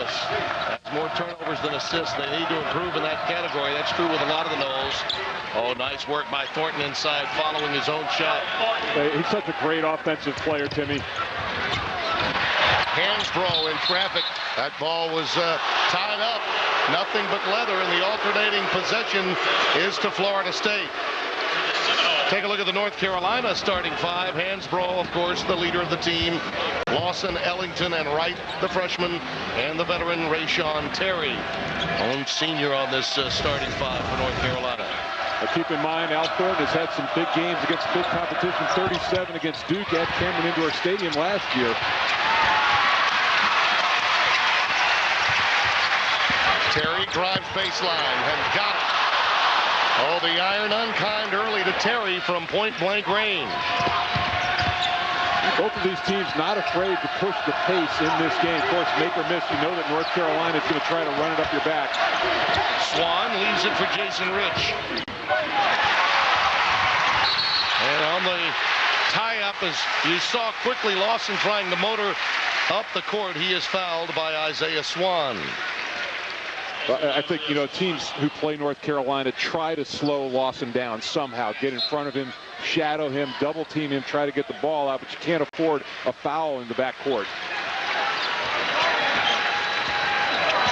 Douglas has more turnovers than assists. They need to improve in that category. That's true with a lot of the Noles. Oh, nice work by Thornton inside, following his own shot. He's such a great offensive player, Timmy. Hansbrough in traffic. That ball was tied up. Nothing but leather, and the alternating possession is to Florida State. Take a look at the North Carolina starting five. Hansbrough, of course, the leader of the team. Lawson, Ellington, and Wright, the freshman, and the veteran Rayshon Terry, lone senior on this starting five for North Carolina. Keep in mind, Al Thornton has had some big games against big competition. 37 against Duke at Cameron Indoor Stadium last year. Terry drives baseline and got it. Oh, the iron unkind early to Terry from point-blank range. Both of these teams not afraid to push the pace in this game. Of course, make or miss, you know that North Carolina is going to try to run it up your back. Swan leaves it for Jason Rich. And on the tie-up, as you saw quickly, Lawson trying to motor up the court. He is fouled by Isaiah Swan. I think, you know, teams who play North Carolina try to slow Lawson down somehow, get in front of him, shadow him, double team him, try to get the ball out, but you can't afford a foul in the backcourt.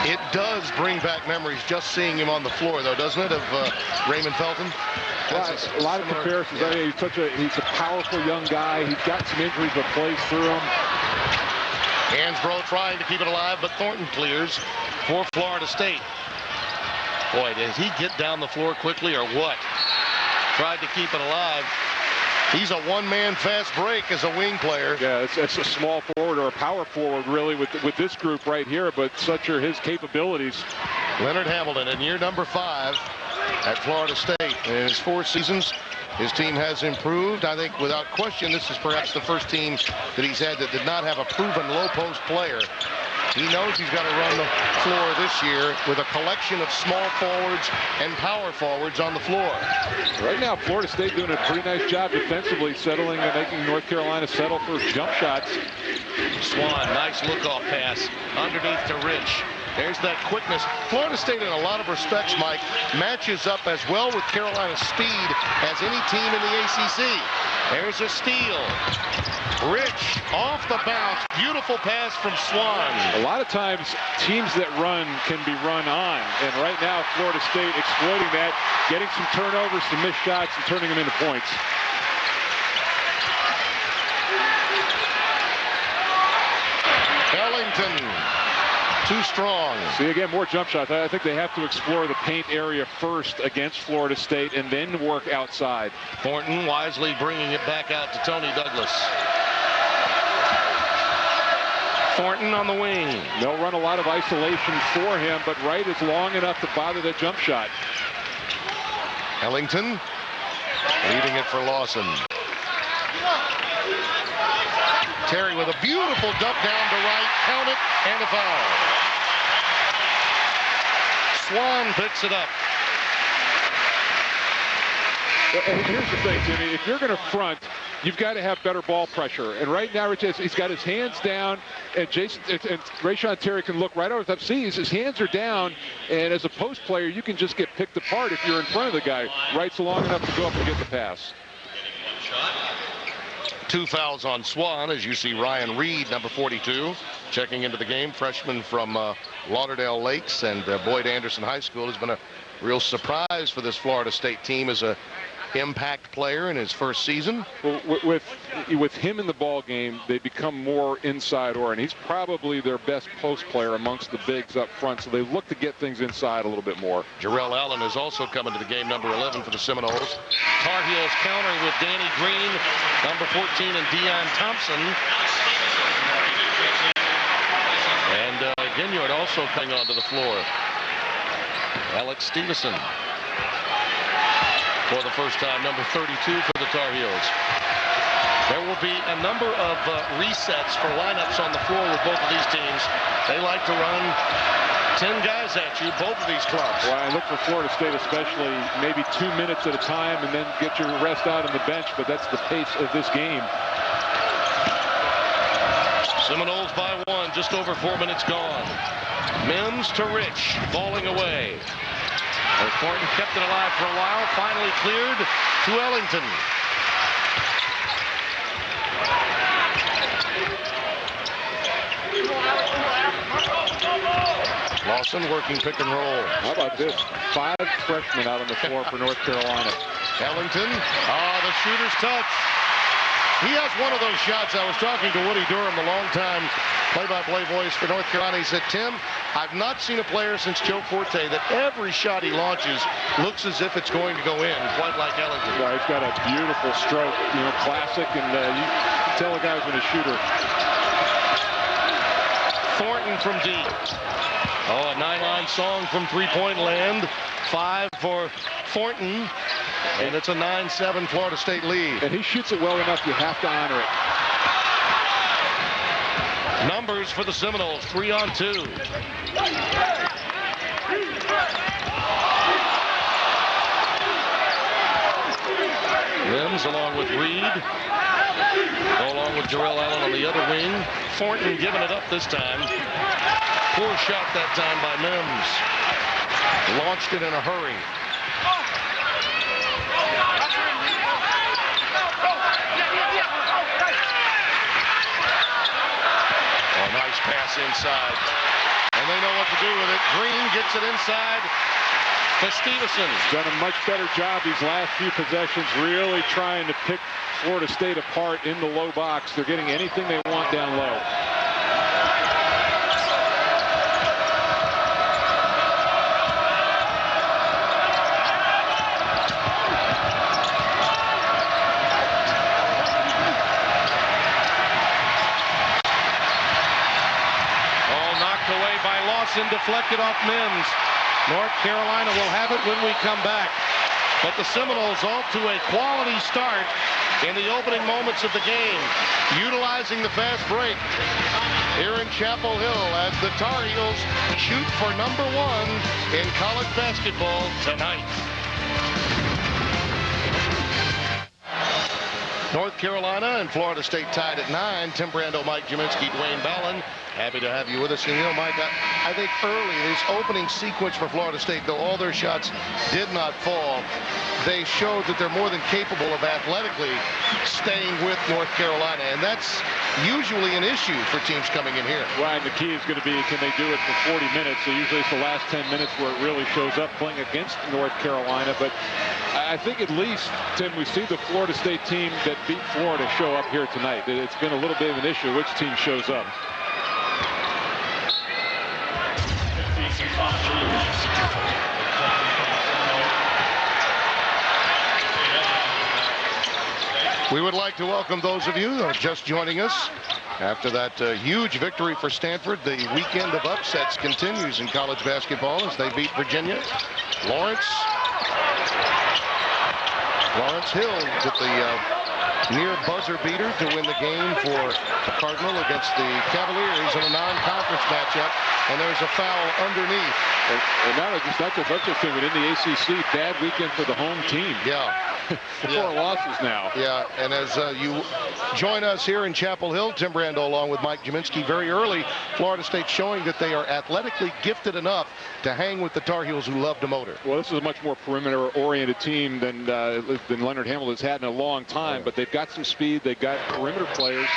It does bring back memories just seeing him on the floor, though, doesn't it, of Raymond Felton? A lot of comparisons. Yeah. I mean, he's a powerful young guy. He's got some injuries, but plays through them. Hansbrough trying to keep it alive, but Thornton clears for Florida State. Boy, does he get down the floor quickly or what? Tried to keep it alive. He's a one-man fast break as a wing player. Yeah, it's a small forward or a power forward, really, with this group right here, but such are his capabilities. Leonard Hamilton in year number 5 at Florida State. In his 4 seasons, his team has improved. I think without question, this is perhaps the first team that he's had that did not have a proven low-post player. He knows he's got to run the floor this year with a collection of small forwards and power forwards on the floor. Right now, Florida State doing a pretty nice job defensively, settling and making North Carolina settle for jump shots. Swan, nice look-off pass underneath to Rich. There's that quickness. Florida State, in a lot of respects, Mike, matches up as well with Carolina's speed as any team in the ACC. There's a steal. Rich off the bounce. Beautiful pass from Swan. A lot of times, teams that run can be run on. And right now, Florida State exploiting that, getting some turnovers, some missed shots, and turning them into points. Ellington. Too strong. See, again, more jump shots. I think they have to explore the paint area first against Florida State and then work outside. Thornton wisely bringing it back out to Tony Douglas. Thornton on the wing. They'll run a lot of isolation for him, but Wright is long enough to bother the jump shot. Ellington leaving it for Lawson. Terry with a beautiful dump down to Wright. Count it, and a foul. Swan picks it up. And here's the thing, Jimmy. If you're going to front, you've got to have better ball pressure. And right now, Rich, he's got his hands down, and Rayshon Terry can look right over the top. See, his hands are down, and as a post player, you can just get picked apart if you're in front of the guy. Wright's long enough to go up and get the pass. 2 fouls on Swan, as you see Ryan Reed, number 42, checking into the game. Freshman from Lauderdale Lakes and Boyd Anderson High School. Has been a real surprise for this Florida State team as a impact player in his first season. Well, with him in the ball game, they become more inside oriented. He's probably their best post player amongst the bigs up front, so they look to get things inside a little bit more. Jarrell Allen is also coming to the game, number 11 for the Seminoles. Tar Heels counter with Danny Green, number 14, and Deion Thompson. And Ginyard also coming onto the floor. Alex Stevenson for the first time, number 32 for the Tar Heels. There will be a number of resets for lineups on the floor with both of these teams. They like to run 10 guys at you, both of these clubs. Well, I look for Florida State especially, maybe 2 minutes at a time and then get your rest out on the bench, but that's the pace of this game. Seminoles by 1, just over 4 minutes gone. Mims to Rich, falling away. As Thornton kept it alive for a while, finally cleared to Ellington. Lawson working pick and roll. How about this? 5 freshmen out on the floor for North Carolina. Ellington, the shooter's touch. He has one of those shots. I was talking to Woody Durham, the longtime play-by-play voice for North Carolina. He said, Tim, I've not seen a player since Joe Forte that every shot he launches looks as if it's going to go in, quite like Ellington. Yeah, he's got a beautiful stroke, classic, and you can tell a guy's been a shooter. Thornton from deep. A 9-line song from three-point land. 5 for Thornton. And it's a 9-7 Florida State lead. And he shoots it well enough, you have to honor it. Numbers for the Seminoles, 3-on-2. Mims along with Reed. Along with Jarrell Allen on the other wing. Thornton giving it up this time. Poor shot that time by Mims. Launched it in a hurry. Nice pass inside. And they know what to do with it. Green gets it inside to Stevenson. Done a much better job these last few possessions, really trying to pick Florida State apart in the low box. They're getting anything they want down low. Deflected off Mims. North Carolina will have it when we come back. But the Seminoles off to a quality start in the opening moments of the game, utilizing the fast break here in Chapel Hill as the Tar Heels shoot for #1 in college basketball tonight. North Carolina and Florida State tied at 9. Tim Brando, Mike Jaminski, Dwayne Ballin. Happy to have you with us. And Mike, I think early, this opening sequence for Florida State, though all their shots did not fall, they showed that they're more than capable of athletically staying with North Carolina. And that's usually an issue for teams coming in here. Right, the key is going to be, can they do it for 40 minutes? So usually it's the last 10 minutes where it really shows up playing against North Carolina. But I think at least, Tim, we see the Florida State team that beat Florida show up here tonight. It's been a little bit of an issue which team shows up. We would like to welcome those of you who are just joining us. After that huge victory for Stanford, the weekend of upsets continues in college basketball as they beat Virginia. Lawrence Hill with the near buzzer beater to win the game for Cardinal against the Cavaliers in a non-conference matchup, and there's a foul underneath. And now it's not just upset, but in the ACC, bad weekend for the home team. Yeah. 4 losses now. Yeah, and as you join us here in Chapel Hill, Tim Brando along with Mike Jaminski, very early, Florida State showing that they are athletically gifted enough to hang with the Tar Heels who love to motor. Well, this is a much more perimeter-oriented team than Leonard Hamilton's had in a long time, but they've got some speed. They've got perimeter players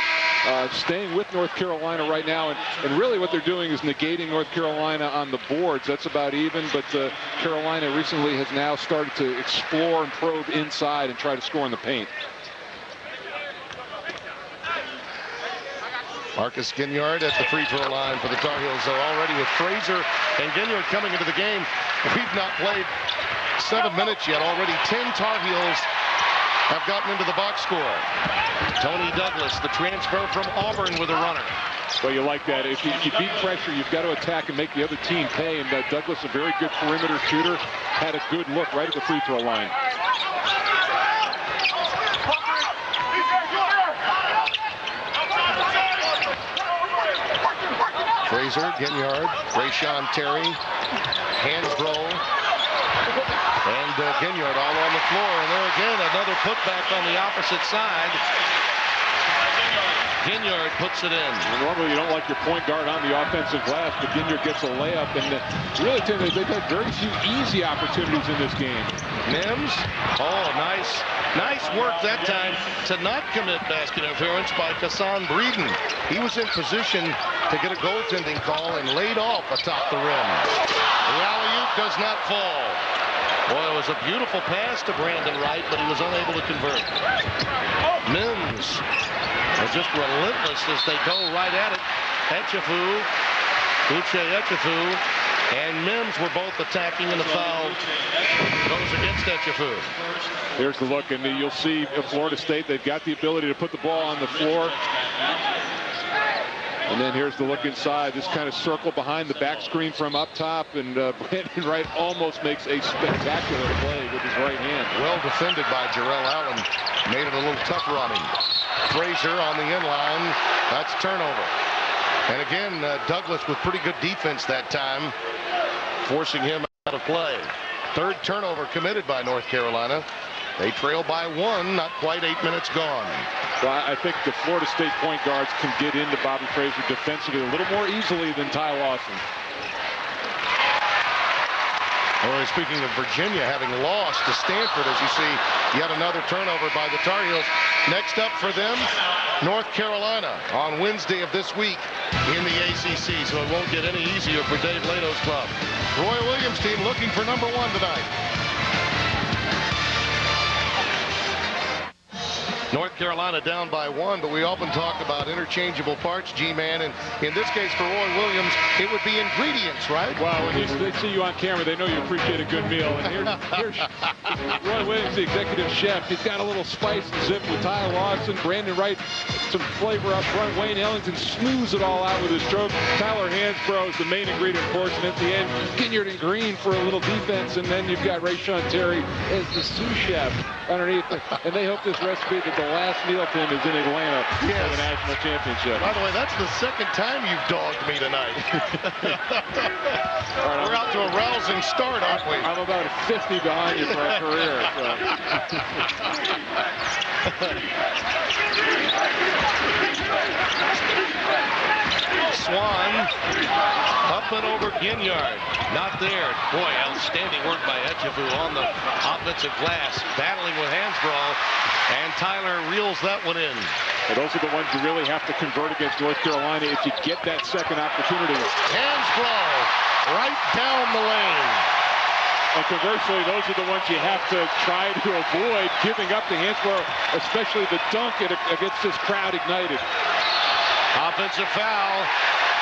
staying with North Carolina right now, and really what they're doing is negating North Carolina on the boards. That's about even, but Carolina recently has now started to explore and probe inside and try to score in the paint. Marcus Ginyard at the free throw line for the Tar Heels, though, already with Frazier and Ginyard coming into the game. We've not played 7 minutes yet. Already 10 Tar Heels have gotten into the box score. Tony Douglas, the transfer from Auburn, with a runner. Well, you like that. If you beat pressure, you've got to attack and make the other team pay. And Douglas, a very good perimeter shooter, had a good look right at the free throw line. Frazier, Ginyard, Rayshawn Terry, Hansbrough, and Ginyard all on the floor. And there again, another putback on the opposite side. Ginyard puts it in. Normally you don't like your point guard on the offensive glass, but Ginyard gets a layup, and really they've had very few easy opportunities in this game. Mims, oh, nice work that time to not commit basket interference by Kassan Breeden. He was in position to get a goaltending call and laid off atop the rim. The alley-oop does not fall. Boy, it was a beautiful pass to Brandon Wright, but he was unable to convert. Mims is just relentless as they go right at it. Uche Echefu, and Mims were both attacking, and the foul goes against Echefu. Here's the look, and you'll see at Florida State, they've got the ability to put the ball on the floor. And then here's the look inside. This kind of circle behind the back screen from up top, and Brandon Wright almost makes a spectacular play with his right hand. Well defended by Jarrell Allen. Made it a little tougher on him. Frazier on the inline. That's turnover. And again, Douglas with pretty good defense that time, forcing him out of play. Third turnover committed by North Carolina. They trail by 1, not quite 8 minutes gone. Well, I think the Florida State point guards can get into Bobby Frazier defensively a little more easily than Ty Lawson. Well, speaking of Virginia having lost to Stanford, as you see, yet another turnover by the Tar Heels. Next up for them, North Carolina on Wednesday of this week in the ACC, so it won't get any easier for Dave Lato's club. Roy Williams' team looking for #1 tonight. North Carolina down by 1, but we often talk about interchangeable parts, G-Man, and in this case for Roy Williams, it would be ingredients, right? Well, when they see you on camera, they know you appreciate a good meal. And here's Roy Williams, the executive chef. He's got a little spice and zip with Ty Lawson, Brandon Wright, some flavor up front. Wayne Ellington smooths it all out with his stroke. Tyler Hansbrough is the main ingredient, of course, and at the end, Ginyard and Green for a little defense, and then you've got Rayshawn Terry as the sous chef underneath. And they hope this recipe that the last meal to him is in Atlanta for the national championship. By the way, that's the second time you've dogged me tonight. We're out to a rousing start, aren't we? I'm about 50 behind you for a career. Swan up and over Ginyard. Not there. Boy, outstanding work by Echefu on the offensive glass, battling with Hansbrough, and Tyler reels that one in. Well, those are the ones you really have to convert against North Carolina if you get that second opportunity. Hansbrough right down the lane. And conversely, those are the ones you have to try to avoid giving up to Hansbrough, especially the dunk against this crowd ignited. Offensive foul,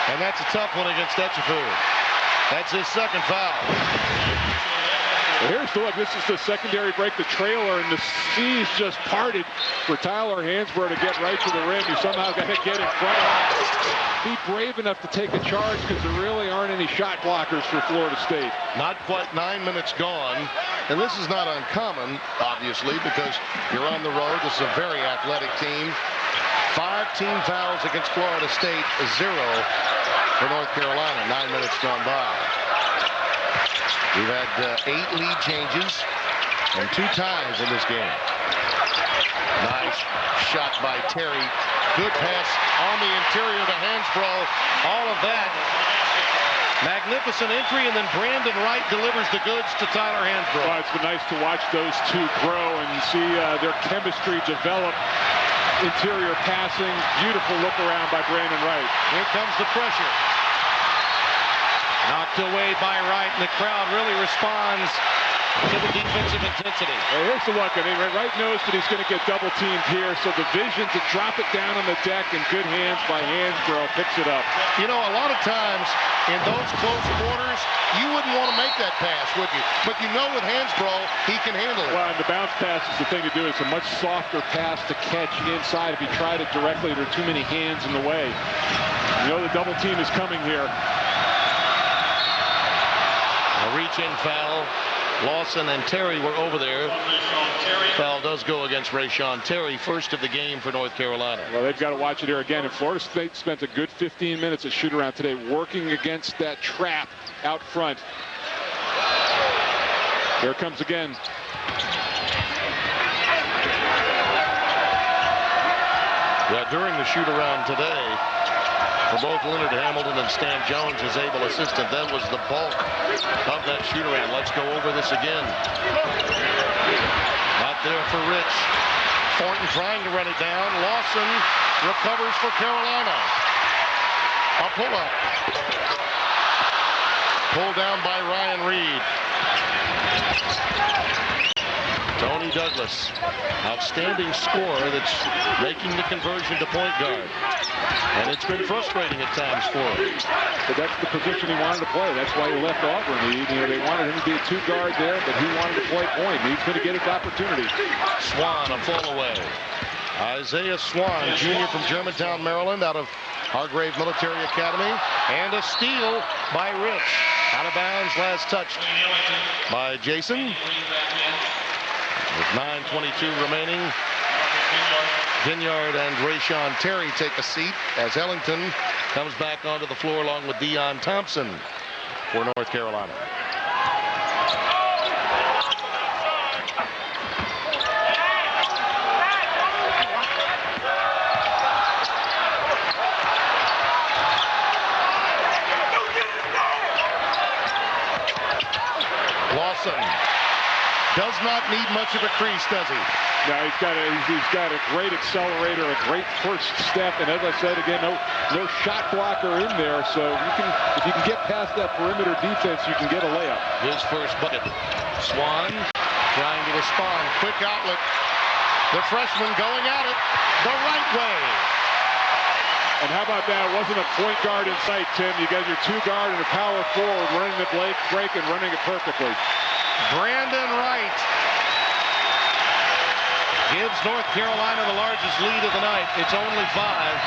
and that's a tough one against Echefu. That's his second foul. Well, here's the look. This is the secondary break, the trailer, and the seas just parted for Tyler Hansbrough to get right to the rim. He somehow got to get in front of him. Be brave enough to take a charge because there really aren't any shot blockers for Florida State. Not quite 9 minutes gone, and this is not uncommon, obviously, because you're on the road. This is a very athletic team. 5 team fouls against Florida State, 0 for North Carolina. 9 minutes gone by. We've had 8 lead changes and 2 ties in this game. Nice shot by Terry. Good pass on the interior to Hansbrough. All of that. Magnificent entry, and then Brandon Wright delivers the goods to Tyler Hansbrough. Well, it's been nice to watch those two grow and see their chemistry develop. Interior passing, beautiful look around by Brandon Wright. Here comes the pressure. Knocked away by Wright, and the crowd really responds to the defensive intensity. Well, here's the look. I mean, Wright knows that he's going to get double teamed here, so the vision to drop it down on the deck, and good hands by Hansbrough picks it up. You know, a lot of times in those close quarters, you wouldn't want to make that pass, would you? But you know with Hansbrough, he can handle it. Well, and the bounce pass is the thing to do. It's a much softer pass to catch inside. If you tried it directly, there are too many hands in the way. You know the double team is coming here. A reach-in foul. Lawson and Terry were over there. Foul does go against Rayshawn Terry, first of the game for North Carolina. Well, they've got to watch it here again. And Florida State spent a good 15 minutes at shoot-around today working against that trap out front. Here it comes again. Yeah, during the shoot-around today, for both Leonard Hamilton and Stan Jones, his able assistant, that was the bulk of that shoot-around. Let's go over this again. Not there for Rich. Thornton trying to run it down. Lawson recovers for Carolina. A pull-up. Pulled down by Ryan Reed. Tony Douglas, outstanding scorer that's making the conversion to point guard. And it's been frustrating at times for him. But that's the position he wanted to play. That's why he left Auburn. They wanted him to be a two-guard there, but he wanted to play point. He's going to get his opportunity. Swan, a fall away. Isaiah Swan, junior from Germantown, Maryland, out of Hargrave Military Academy. And a steal by Rich. Out of bounds, last touched by Jason. With 9:22 remaining, Ginyard and Rayshawn Terry take a seat as Ellington comes back onto the floor along with Dion Thompson for North Carolina. Lawson does not need much of a crease, does he? No, he's got a great accelerator, a great first step, and as I said again, no shot blocker in there. So if you can get past that perimeter defense, you can get a layup. His first bucket. Swan trying to respond. Quick outlet. The freshman going at it the right way. And how about that? Wasn't a point guard in sight, Tim. You got your two guard and a power forward running the break and running it perfectly. Brandon Wright gives North Carolina the largest lead of the night. It's only 5.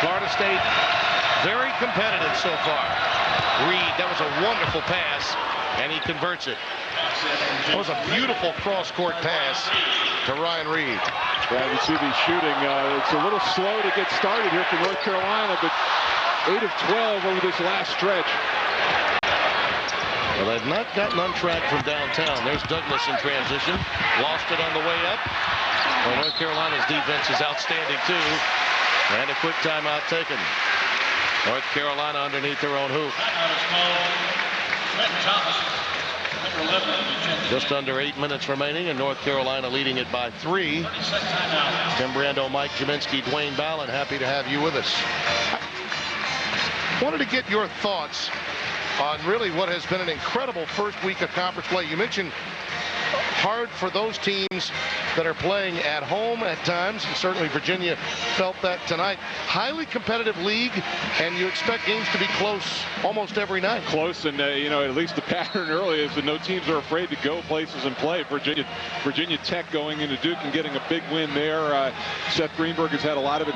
Florida State very competitive so far. Reed, that was a wonderful pass, and he converts it. That was a beautiful cross-court pass to Ryan Reed. Yeah, you see the shooting. It's a little slow to get started here for North Carolina, but 8 of 12 over this last stretch. Well, they've not gotten on track from downtown. There's Douglas in transition. Lost it on the way up. Well, North Carolina's defense is outstanding, too. And a quick timeout taken. North Carolina underneath their own hoop. Just under 8 minutes remaining, and North Carolina leading it by 3. Tim Brando, Mike Jaminski, Dwayne Ballin, happy to have you with us. I wanted to get your thoughts on really what has been an incredible first week of conference play. You mentioned hard for those teams that are playing at home at times, and certainly Virginia felt that tonight. Highly competitive league, and you expect games to be close almost every night. Close, and at least the pattern early is that no teams are afraid to go places and play. Virginia Tech going into Duke and getting a big win there. Seth Greenberg has had a lot of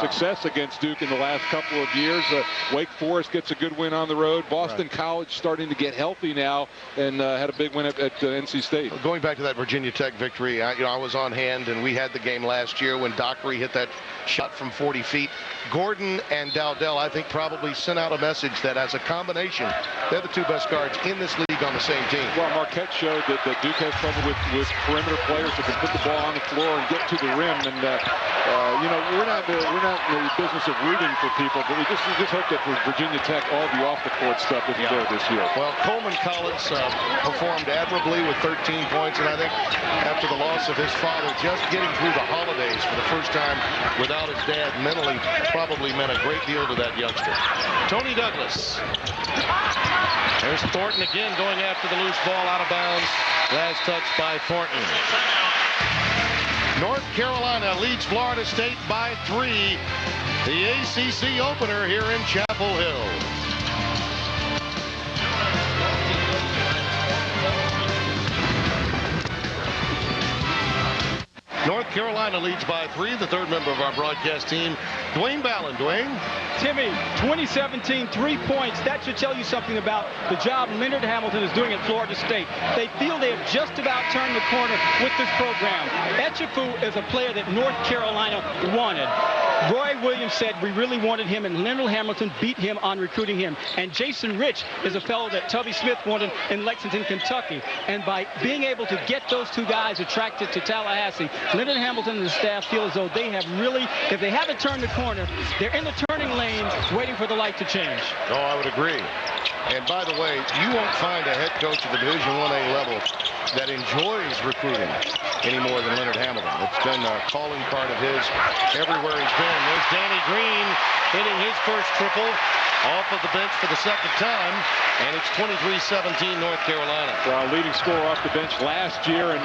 success against Duke in the last couple of years. Wake Forest gets a good win on the road. Boston College starting to get healthy now, and had a big win at NC State. Going back to that Virginia Tech victory, I was on hand, and we had the game last year when Dockery hit that shot from 40 feet. Gordon and Dowdell, I think, probably sent out a message that as a combination, they're the two best guards in this league on the same team. Well, Marquette showed that Duke has trouble with perimeter players that can put the ball on the floor and get to the rim. And we're not in the business of rooting for people, but we just hope that for Virginia Tech, all the off the court stuff isn't there this year. Well, Coleman Collins performed admirably with 13 points, and I think after the loss of his father, just getting through the holidays for the first time without his dad mentally probably meant a great deal to that youngster. Tony Douglas. There's Thornton again going after the loose ball out of bounds. Last touch by Thornton. North Carolina leads Florida State by 3. The ACC opener here in Chapel Hill. North Carolina leads by 3. The third member of our broadcast team, Dwayne Ballin. Dwayne? Timmy, 2017, 3 points. That should tell you something about the job Leonard Hamilton is doing at Florida State. They feel they have just about turned the corner with this program. Etchefu is a player that North Carolina wanted. Roy Williams said we really wanted him, and Leonard Hamilton beat him on recruiting him. And Jason Rich is a fellow that Tubby Smith wanted in Lexington, Kentucky. And by being able to get those two guys attracted to Tallahassee, Leonard Hamilton and the staff feel as though they have really, if they haven't turned the corner, they're in the turning lane waiting for the light to change. Oh, I would agree. And by the way, you won't find a head coach at the Division 1A level that enjoys recruiting any more than Leonard Hamilton. It's been a calling card of his everywhere he's been. There's Danny Green hitting his first triple off of the bench for the second time, and it's 23-17 North Carolina. Well, leading scorer off the bench last year, and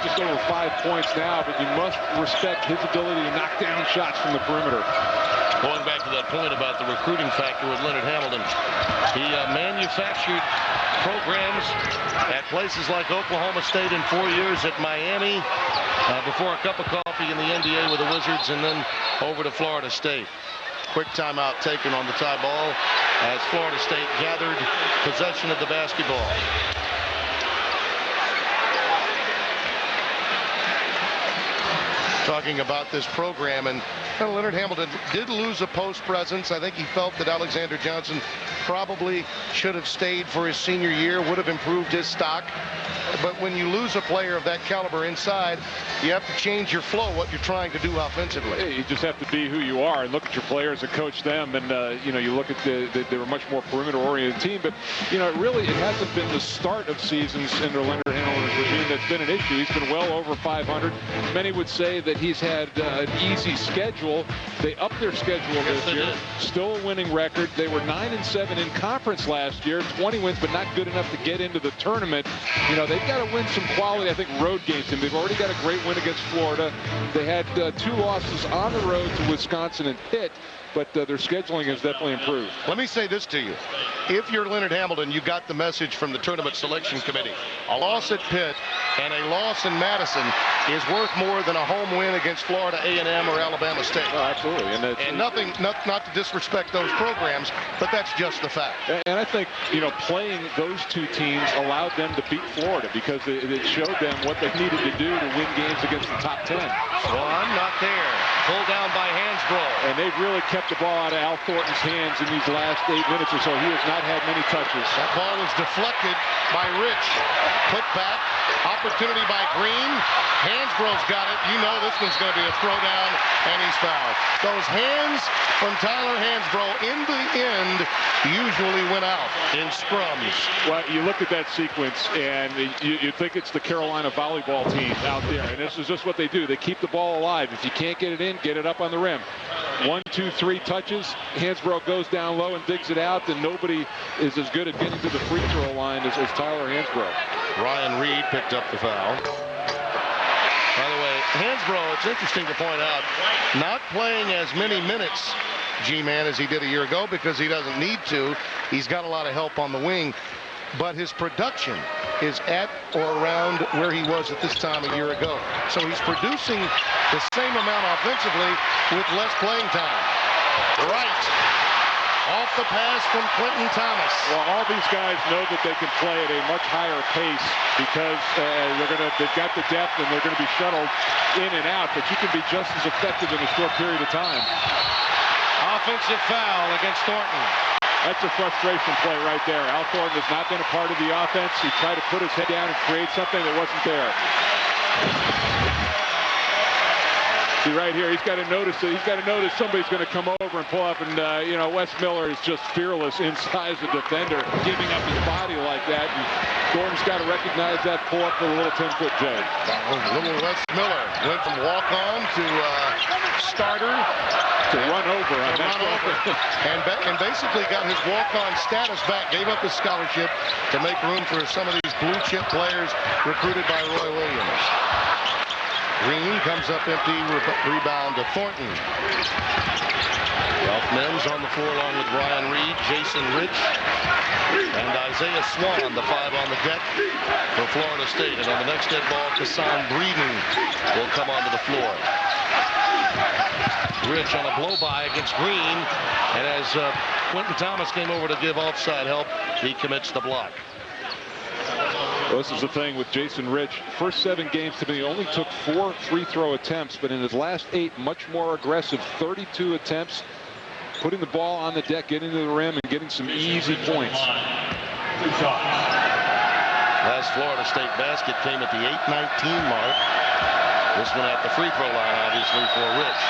just over 5 points now, but you must respect his ability to knock down shots from the perimeter. Going back to that point about the recruiting factor with Leonard Hamilton, he manufactured programs at places like Oklahoma State in 4 years, at Miami, before a cup of coffee in the NBA with the Wizards, and then over to Florida State. Quick timeout taken on the tie ball as Florida State gathered possession of the basketball. Talking about this program, and Leonard Hamilton did lose a post presence. I think he felt that Alexander Johnson probably should have stayed for his senior year, would have improved his stock. But when you lose a player of that caliber inside, you have to change your flow, what you're trying to do offensively. You just have to be who you are and look at your players and coach them. And, you look at they were much more perimeter-oriented team. But, it hasn't been the start of seasons under Leonard Hamilton's regime that's been an issue. He's been well over 500. Many would say that he's had an easy schedule. They upped their schedule this year. Still a winning record. They were 9-7 in conference last year. 20 wins, but not good enough to get into the tournament. They've got to win some quality, I think, road games. And they've already got a great win against Florida. They had 2 losses on the road to Wisconsin and Pitt, but their scheduling has definitely improved. Let me say this to you. If you're Leonard Hamilton, you got the message from the tournament selection committee. A loss at Pitt and a loss in Madison is worth more than a home win against Florida A&M or Alabama State. Oh, absolutely. And nothing, not to disrespect those programs, but that's just the fact. And I think, playing those two teams allowed them to beat Florida because it showed them what they needed to do to win games against the top 10. Swan not there. Pulled down by Hansbrough. And they've really kept the ball out of Al Thornton's hands in these last 8 minutes or so. He has not had many touches. That ball was deflected by Rich. Put back. Opportunity by Green. Hansbrough's got it. You know this one's going to be a throwdown, and he's fouled. Those hands from Tyler Hansbrough in the end usually went out in scrums. Well, you look at that sequence, and you think it's the Carolina volleyball team out there, and this is just what they do. They keep the ball alive. If you can't get it in, get it up on the rim. 1, 2, 3 touches. Hansbrough goes down low and digs it out, and nobody is as good at getting to the free throw line as Tyler Hansbrough. Ryan Reed picked up the foul. By the way, Hansbrough, it's interesting to point out, not playing as many minutes, G-Man, as he did a year ago because he doesn't need to. He's got a lot of help on the wing. But his production is at or around where he was at this time a year ago. So he's producing the same amount offensively with less playing time. Right. Off the pass from Quentin Thomas. Well, all these guys know that they can play at a much higher pace because they've got the depth and they're going to be shuttled in and out, but you can be just as effective in a short period of time. Offensive foul against Thornton. That's a frustration play right there. Al Thornton has not been a part of the offense. He tried to put his head down and create something that wasn't there. See right here, he's got to notice somebody's going to come over and pull up, and Wes Miller is just fearless inside the defender, giving up his body like that. And Thornton's got to recognize that pull up with a little 10-foot J. Little Wes Miller went from walk-on to starter. To run over. And basically got his walk-on status back, gave up his scholarship to make room for some of these blue-chip players recruited by Roy Williams. Green comes up empty, rebound to Thornton. Ralph Mims on the floor along with Ryan Reed, Jason Rich, and Isaiah Swan, the 5 on the deck for Florida State. And on the next dead ball, Kassan Breeden will come onto the floor. Rich on a blow-by against Green, and as Quentin Thomas came over to give offside help, he commits the block. Well, this is the thing with Jason Rich. First 7 games to me, he only took 4 free throw attempts, but in his last 8, much more aggressive. 32 attempts, putting the ball on the deck, getting to the rim, and getting some easy points. Last Florida State basket came at the 8:19 mark. This one at the free throw line, obviously, for Rich.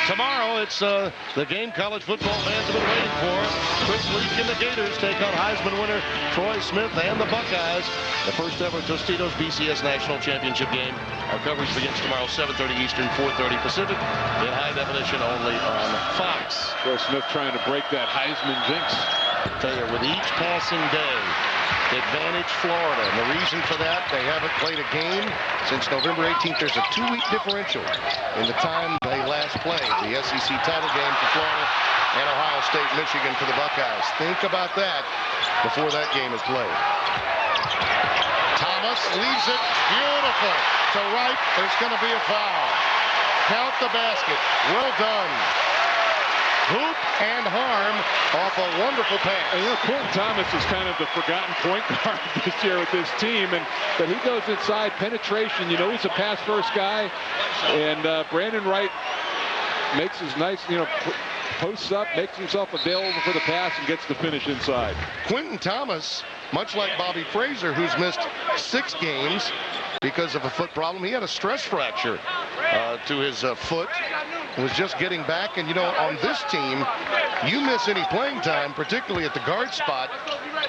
Tomorrow, it's the game college football fans have been waiting for. Quick week in the Gators take on Heisman winner Troy Smith and the Buckeyes. The first ever Tostitos BCS National Championship game. Our coverage begins tomorrow, 7:30 Eastern, 4:30 Pacific, in high definition only on Fox. Troy Smith trying to break that Heisman jinx. I tell you, with each passing day, advantage Florida. And the reason for that, they haven't played a game since November 18th. There's a 2-week differential in the time they last played. The SEC title game for Florida and Ohio State, Michigan for the Buckeyes. Think about that before that game is played. Thomas leaves it beautiful to right. There's going to be a foul. Count the basket. Well done. Hoop and harm off a wonderful pass. And, you know, Quentin Thomas is kind of the forgotten point guard this year with this team, but he goes inside penetration. You know, he's a pass-first guy, and Brandon Wright makes his nice, posts up, makes himself available for the pass, and gets the finish inside. Quentin Thomas, much like Bobby Frazier, who's missed 6 games because of a foot problem. He had a stress fracture to his foot. Was just getting back, and on this team, you miss any playing time, particularly at the guard spot,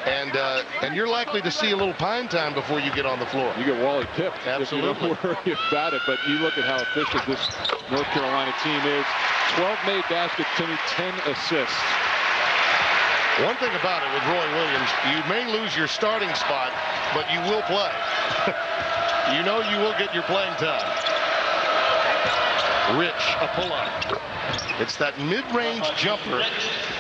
and you're likely to see a little pine time before you get on the floor. You get Wally pipped. Absolutely. If you don't worry about it, but you look at how efficient this North Carolina team is. 12 made baskets, 10 assists. One thing about it with Roy Williams, you may lose your starting spot, but you will play. You will get your playing time. Rich, a pull-up. It's that mid-range jumper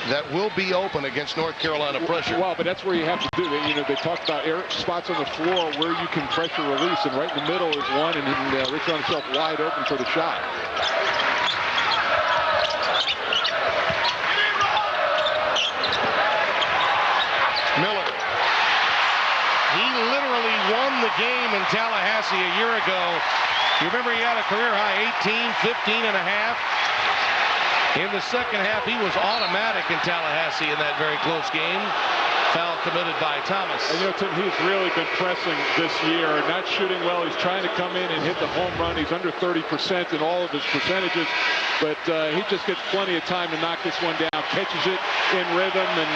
that will be open against North Carolina pressure. Well, but that's where you have to do it. They talked about spots on the floor where you can pressure release, and right in the middle is one, and Rich found himself wide open for the shot. Miller. He literally won the game in Tallahassee a year ago. You remember he had a career high 18, 15 and a half. In the second half, he was automatic in Tallahassee in that very close game. Foul committed by Thomas. And Tim, he's really been pressing this year, not shooting well. He's trying to come in and hit the home run. He's under 30% in all of his percentages, but he just gets plenty of time to knock this one down. Catches it in rhythm, and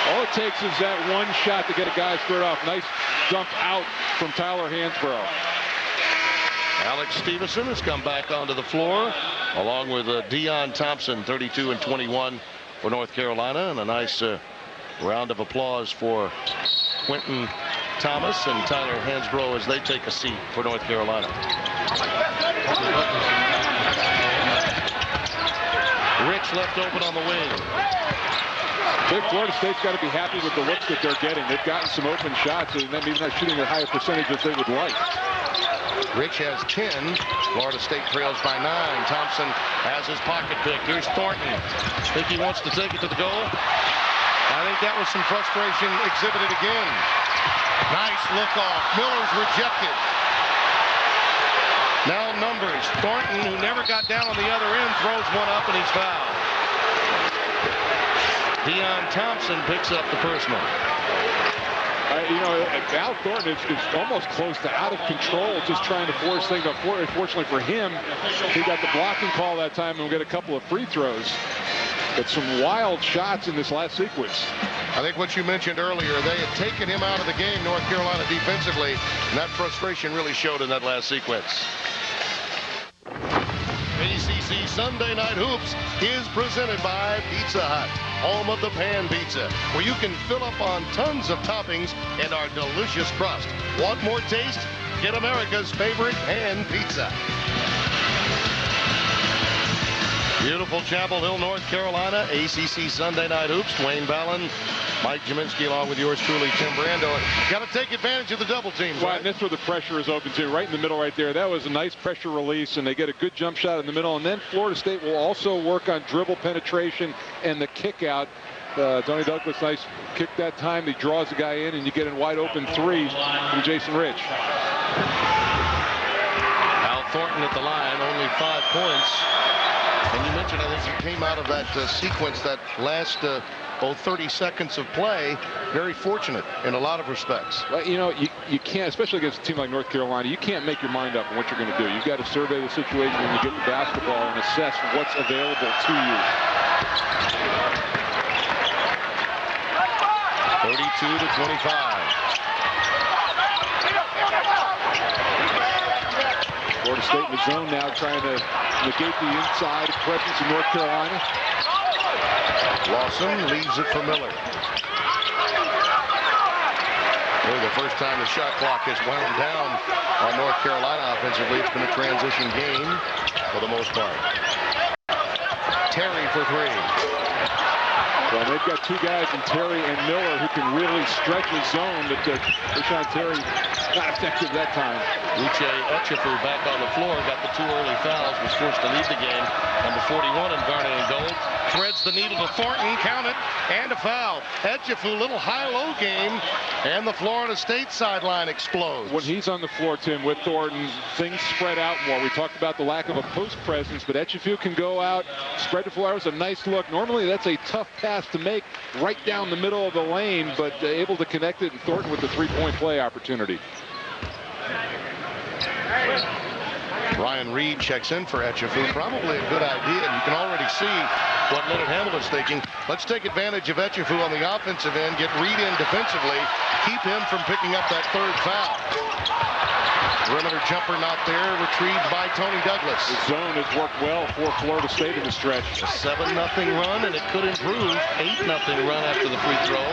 all it takes is that one shot to get a guy's third off. Nice dump out from Tyler Hansbrough. Alex Stevenson has come back onto the floor, along with Deion Thompson, 32 and 21 for North Carolina, and a nice round of applause for Quentin Thomas and Tyler Hansbrough as they take a seat for North Carolina. Rich left open on the wing. I think Florida State's got to be happy with the looks that they're getting. They've gotten some open shots, and that means they're shooting a higher percentage as they would like. Rich has 10. Florida State trails by 9. Thompson has his pocket pick. Here's Thornton. Think he wants to take it to the goal? I think that was some frustration exhibited again. Nice look off. Miller's rejected. Now numbers. Thornton, who never got down on the other end, throws one up and he's fouled. Deion Thompson picks up the personal. Al Thornton is almost close to out of control, just trying to force things up. Unfortunately for him, he got the blocking call that time and will get a couple of free throws. But some wild shots in this last sequence. I think what you mentioned earlier, they had taken him out of the game, North Carolina, defensively, and that frustration really showed in that last sequence. ACC Sunday Night Hoops is presented by Pizza Hut, home of the pan pizza, where you can fill up on tons of toppings and our delicious crust. Want more taste? Get America's favorite pan pizza. Beautiful Chapel Hill, North Carolina, ACC Sunday Night Hoops. Dwayne Ballin, Mike Jaminski, along with yours truly, Tim Brando. Got to take advantage of the double teams, right? Right? That's where the pressure is open to, right in the middle right there. That was a nice pressure release, and they get a good jump shot in the middle. And then Florida State will also work on dribble penetration and the kick out. Tony Douglas, nice kick that time. He draws the guy in, and you get a wide open three from Jason Rich. Al Thornton at the line, only 5 points. And you mentioned, I think he came out of that sequence, that last 30 seconds of play, very fortunate in a lot of respects. Well, you know, you can't, especially against a team like North Carolina, you can't make your mind up on what you're going to do. You've got to survey the situation when you get the basketball and assess what's available to you. 32-25. Florida State in the zone now, trying to negate the inside presence of North Carolina. Lawson leaves it for Miller. Really the first time the shot clock has wound down on North Carolina offensively. It's been a transition game for the most part. Terry for three. Well, they've got two guys in Terry and Miller who can really stretch the zone, but Rashawn Terry not effective that time. Uche Echefu back on the floor, got the 2 early fouls, was forced to leave the game. Number 41 in garnet and gold. Threads the needle to Thornton, count it, and a foul. Echefu, little high-low game, and the Florida State sideline explodes. When he's on the floor, Tim, with Thornton, things spread out more. We talked about the lack of a post presence, but Echefu can go out, spread the floor. It was a nice look. Normally, that's a tough pass to make right down the middle of the lane, but able to connect it, and Thornton with the three-point play opportunity. Ryan Reed checks in for Echefu. Probably a good idea, and you can already see what Leonard Hamilton's thinking. Let's take advantage of Echefu on the offensive end, get Reed in defensively, keep him from picking up that 3rd foul. Perimeter jumper not there, retrieved by Tony Douglas. The zone has worked well for Florida State in the stretch. A 7-0 run, and it could improve. 8-0 run after the free throw.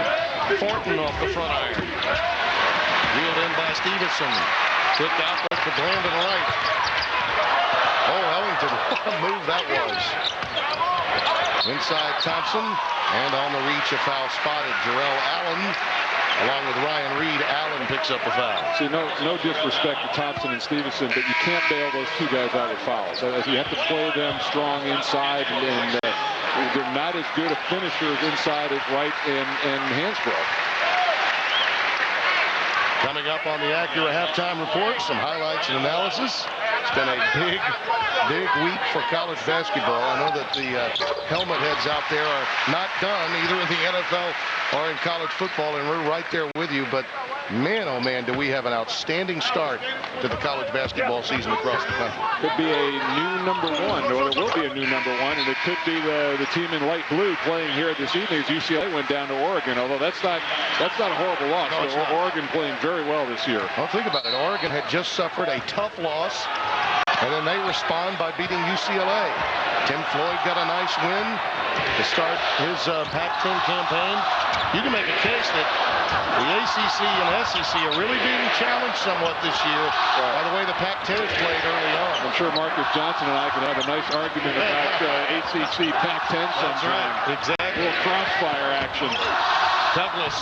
Thornton off the front iron. Reeled in by Stevenson. Quick outlet to Brandon Wright. Oh, Ellington, what a move that was. Inside Thompson, and on the reach, a foul spotted. Jarrell Allen, along with Ryan Reed. Allen picks up the foul. See, no disrespect to Thompson and Stevenson, but you can't bail those two guys out with fouls. You have to play them strong inside, and they're not as good of finishers inside as Wright and Hansbrough. Coming up on the Acura halftime report, some highlights and analysis. It's been a big week for college basketball. I know that the helmet heads out there are not done, either in the NFL or in college football, and we're right there with you. But man, oh man, do we have an outstanding start to the college basketball season across the country. Could be a new number 1, or there will be a new number 1, and it could be the team in light blue playing here this evening as UCLA went down to Oregon, although that's not a horrible loss. No, so Oregon playing very well this year. Well, think about it. Oregon had just suffered a tough loss, and then they respond by beating UCLA. Tim Floyd got a nice win to start his Pac-10 campaign. You can make a case that the ACC and SEC are really being challenged somewhat this year by the way the Pac-10 is played early on. I'm sure Marcus Johnson and I could have a nice argument about ACC Pac-10 sometime. That's right, exactly. A little crossfire action. Douglas.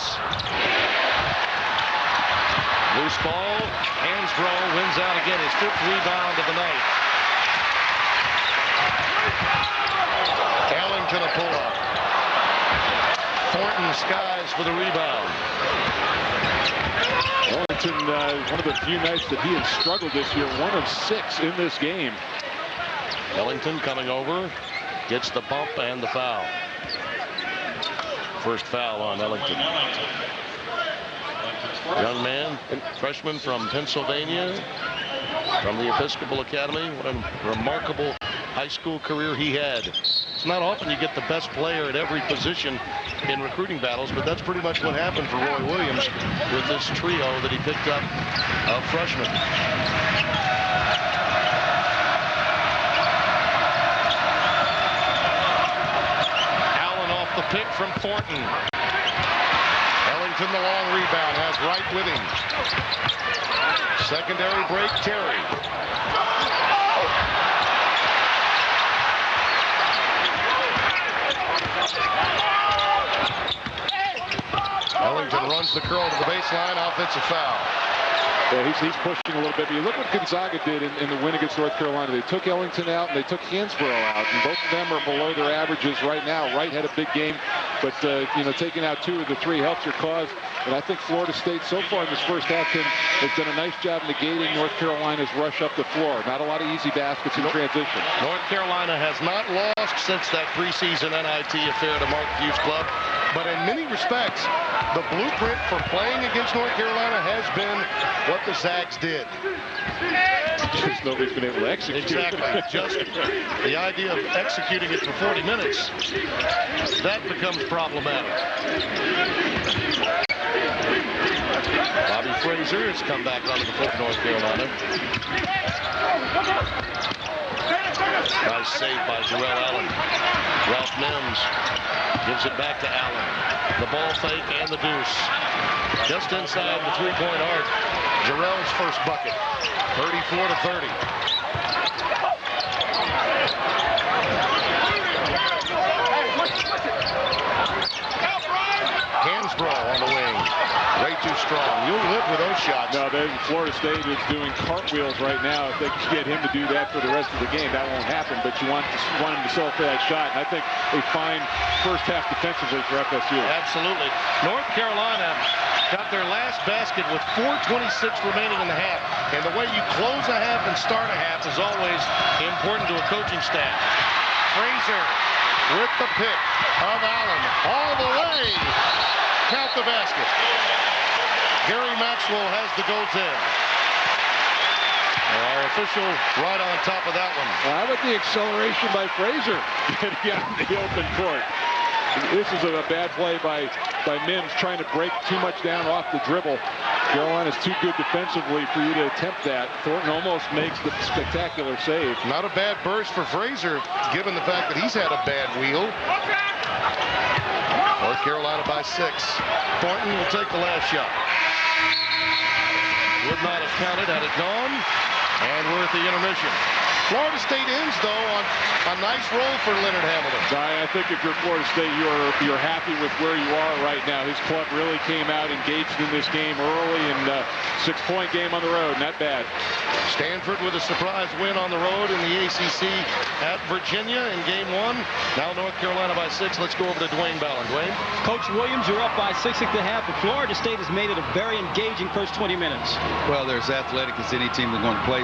Loose ball. Hansbrough wins out again. His 5th rebound of the night. Ellington a pull-up. Thornton skies for the rebound. Ellington, one of the few nights that he has struggled this year, 1 of 6 in this game. Ellington coming over, gets the bump and the foul. First foul on Ellington. Young man, freshman from Pennsylvania, from the Episcopal Academy. What a remarkable high school career he had. It's not often you get the best player at every position in recruiting battles, but that's pretty much what happened for Roy Williams with this trio that he picked up of freshmen. Allen off the pick from Thornton. Ellington the long rebound, has Wright with him. Secondary break, Terry. Ellington runs the curl to the baseline, offensive foul. Yeah, he's pushing a little bit. But you look what Gonzaga did in the win against North Carolina. They took Ellington out and they took Hansborough out, and both of them are below their averages right now. Wright had a big game, but taking out 2 of the 3 helps your cause. And I think Florida State so far in this first half has done a nice job negating North Carolina's rush up the floor. Not a lot of easy baskets in transition. North Carolina has not lost since that preseason NIT affair to Mark Few's club, but in many respects, the blueprint for playing against North Carolina has been what the Zags did. Just nobody's been able to execute. Exactly. Just the idea of executing it for 40 minutes, that becomes problematic. Bobby Fraser has come back onto the floor for North Carolina. Nice save by Jarrell Allen. Ralph Mims gives it back to Allen. The ball fake and the deuce. Just inside the three-point arc. Jarrell's first bucket. 34-30. Hansborough on the wing. Way too strong. You'll live with those shots. No, Florida State is doing cartwheels right now. If they can get him to do that for the rest of the game, that won't happen. But you want him to sell for that shot. And I think a fine first half defensively for FSU. Absolutely. North Carolina got their last basket with 4:26 remaining in the half. And the way you close a half and start a half is always important to a coaching staff. Fraser with the pick of Allen all the way. Count the basket. Gary Maxwell has the goals in. Our official right on top of that one. Well, how about the acceleration by Fraser getting out in the open court? This is a bad play by Mims trying to break too much down off the dribble. Carolina's too good defensively for you to attempt that. Thornton almost makes the spectacular save. Not a bad burst for Fraser, given the fact that he's had a bad wheel. North Carolina by 6. Thornton will take the last shot. Would not have counted had it gone. And we're at the intermission. Florida State ends, though, on a nice roll for Leonard Hamilton. I think if you're Florida State, you're happy with where you are right now. His club really came out engaged in this game early, and 6-point game on the road, not bad. Stanford with a surprise win on the road in the ACC at Virginia in Game 1. Now North Carolina by 6. Let's go over to Dwayne Ballin. Dwayne? Coach Williams, you're up by 6 at the half, but Florida State has made it a very engaging first 20 minutes. Well, they're as athletic as any team we're going to play,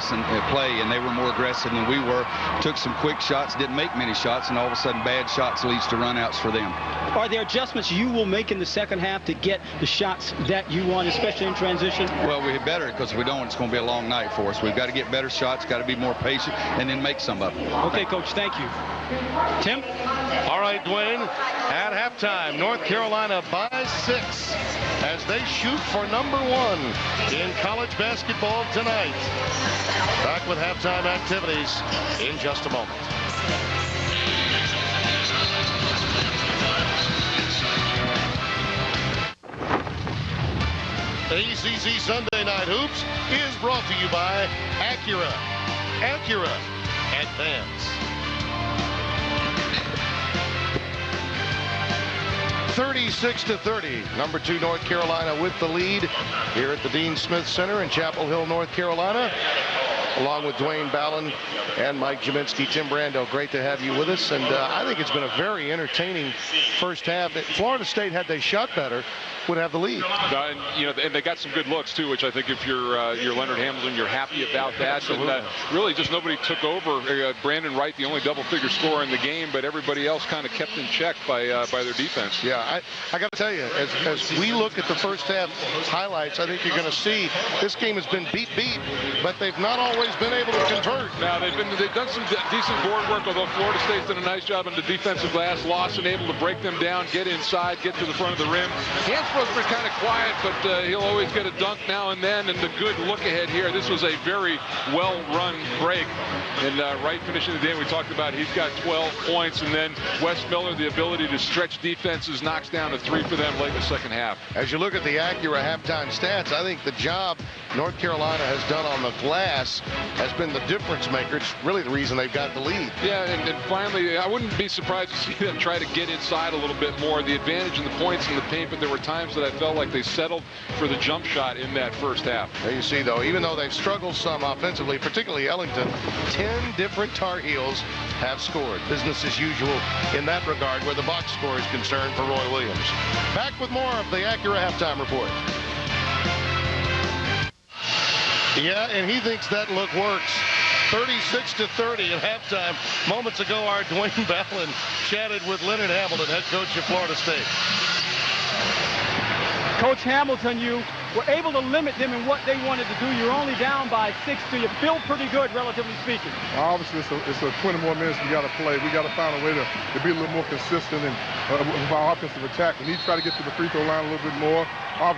and they were more aggressive than we were. Took some quick shots, didn't make many shots, and all of a sudden bad shots leads to runouts for them. Are there adjustments you will make in the second half to get the shots that you want, especially in transition? Well, we better, because if we don't, it's going to be a long night for us. We've got to get better shots, got to be more patient, and then make some of them. Okay, Coach, thank you. Tim? All right, Dwayne. At halftime, North Carolina by 6 as they shoot for number 1 in college basketball tonight. Back with halftime activities in just a moment. ACC Sunday Night Hoops is brought to you by Acura. Acura. Advance. 36-30. Number 2 North Carolina with the lead here at the Dean Smith Center in Chapel Hill, North Carolina. Along with Dwayne Ballin and Mike Jaminski. Tim Brando, great to have you with us. And I think it's been a very entertaining first half. Florida State, had they shot better, would have the lead. And they got some good looks too, which I think if you're Leonard Hamilton, you're happy about that. Absolutely. And really just nobody took over. Brandon Wright, the only double-figure scorer in the game, but everybody else kind of kept in check by their defense. Yeah, I got to tell you, as we look at the first half highlights, I think you're going to see this game has been beat, but they've not always been able to convert. Now they've done some decent board work, although Florida State's done a nice job on the defensive glass. Lawson able to break them down, get inside, get to the front of the rim. Hansborough's been kind of quiet, but he'll always get a dunk now and then. And the good look ahead here. This was a very well-run break. And Wright finishing the game, we talked about, he's got 12 points. And then Wes Miller, the ability to stretch defenses, knocks down a 3 for them late in the second half. As you look at the Acura halftime stats, I think the job North Carolina has done on the glass has been the difference maker. It's really the reason they've got the lead. Yeah, and finally, I wouldn't be surprised to see them try to get inside a little bit more. The advantage in the points in the paint, but there were times that I felt like they settled for the jump shot in that first half. There you see, though, even though they've struggled some offensively, particularly Ellington, 10 different Tar Heels have scored. Business as usual in that regard where the box score is concerned for Roy Williams. Back with more of the Acura halftime report. Yeah, and he thinks that look works. 36-30 at halftime. Moments ago, our Dwayne Ballin chatted with Leonard Hamilton, head coach of Florida State. Coach Hamilton, you were able to limit them in what they wanted to do. You're only down by 6, so you feel pretty good, relatively speaking. Obviously, it's a 20 more minutes we got to play. We got to find a way to be a little more consistent and with our offensive attack. We need to try to get to the free throw line a little bit more.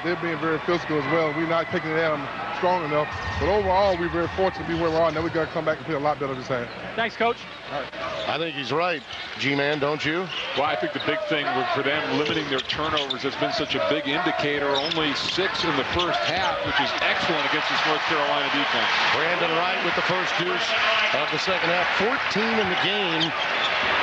They're being very physical as well. We're not taking it at them strong enough. But overall, we're very fortunate to be where we are. Now we got to come back and play a lot better this half. Thanks, Coach. All right. I think he's right, G-Man, don't you? Well, I think the big thing for them limiting their turnovers has been such a big indicator. Only 6 in the first half, which is excellent against this North Carolina defense. Brandon Wright with the first deuce of the second half. 14 in the game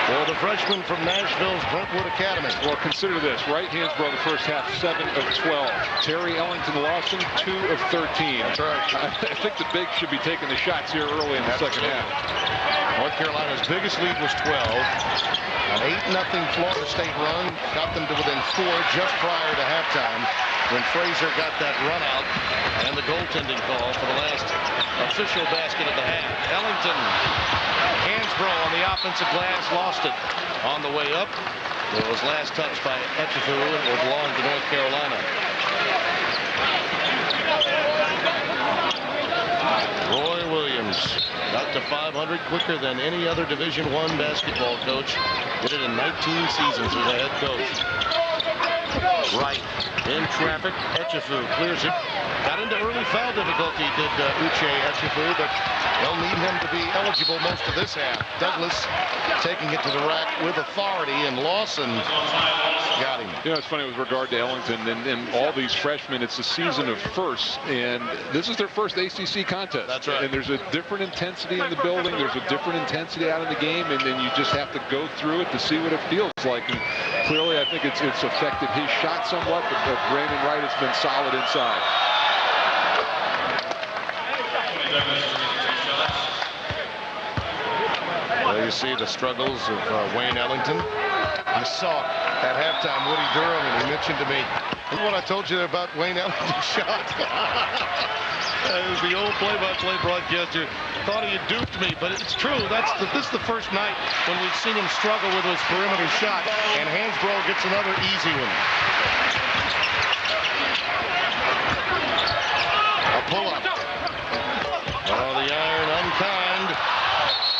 for the freshman from Nashville's Brentwood Academy. Well, consider this. Wright Hansbrough the first half, 7 of 12. Terry Ellington Lawson, 2 of 13. That's right. I think the big should be taking the shots here early in the second half. North Carolina's biggest lead was 12. An 8-0 Florida State run got them to within 4 just prior to halftime when Frazier got that run out and the goaltending call for the last official basket of the half. Ellington, Hansbrough on the offensive glass, lost it on the way up. It was last touched by Etchefu and will belong to North Carolina. Roy Williams got to 500 quicker than any other Division I basketball coach. Did it in 19 seasons as a head coach. Right in traffic, Etchefu clears it. Got into early foul difficulty, did Uche Etchefu, but they'll need him to be eligible most of this half. Douglas taking it to the rack with authority, and Lawson got him. You know, it's funny with regard to Ellington and all these freshmen, it's the season of firsts, and this is their first ACC contest. That's right. And there's a different intensity in the building, there's a different intensity out in the game, and then you just have to go through it to see what it feels like. And clearly, I think it's affected his shot somewhat, but Brandon Wright has been solid inside. Well, you see the struggles of Wayne Ellington. I saw at halftime Woody Durham, and he mentioned to me, what I told you about Wayne Ellington's shot. It was the old play-by-play broadcaster. Thought he had duped me, but it's true. This is the first night when we've seen him struggle with his perimeter shot, and Hansbrough gets another easy one. A pull-up. Oh, the iron unkind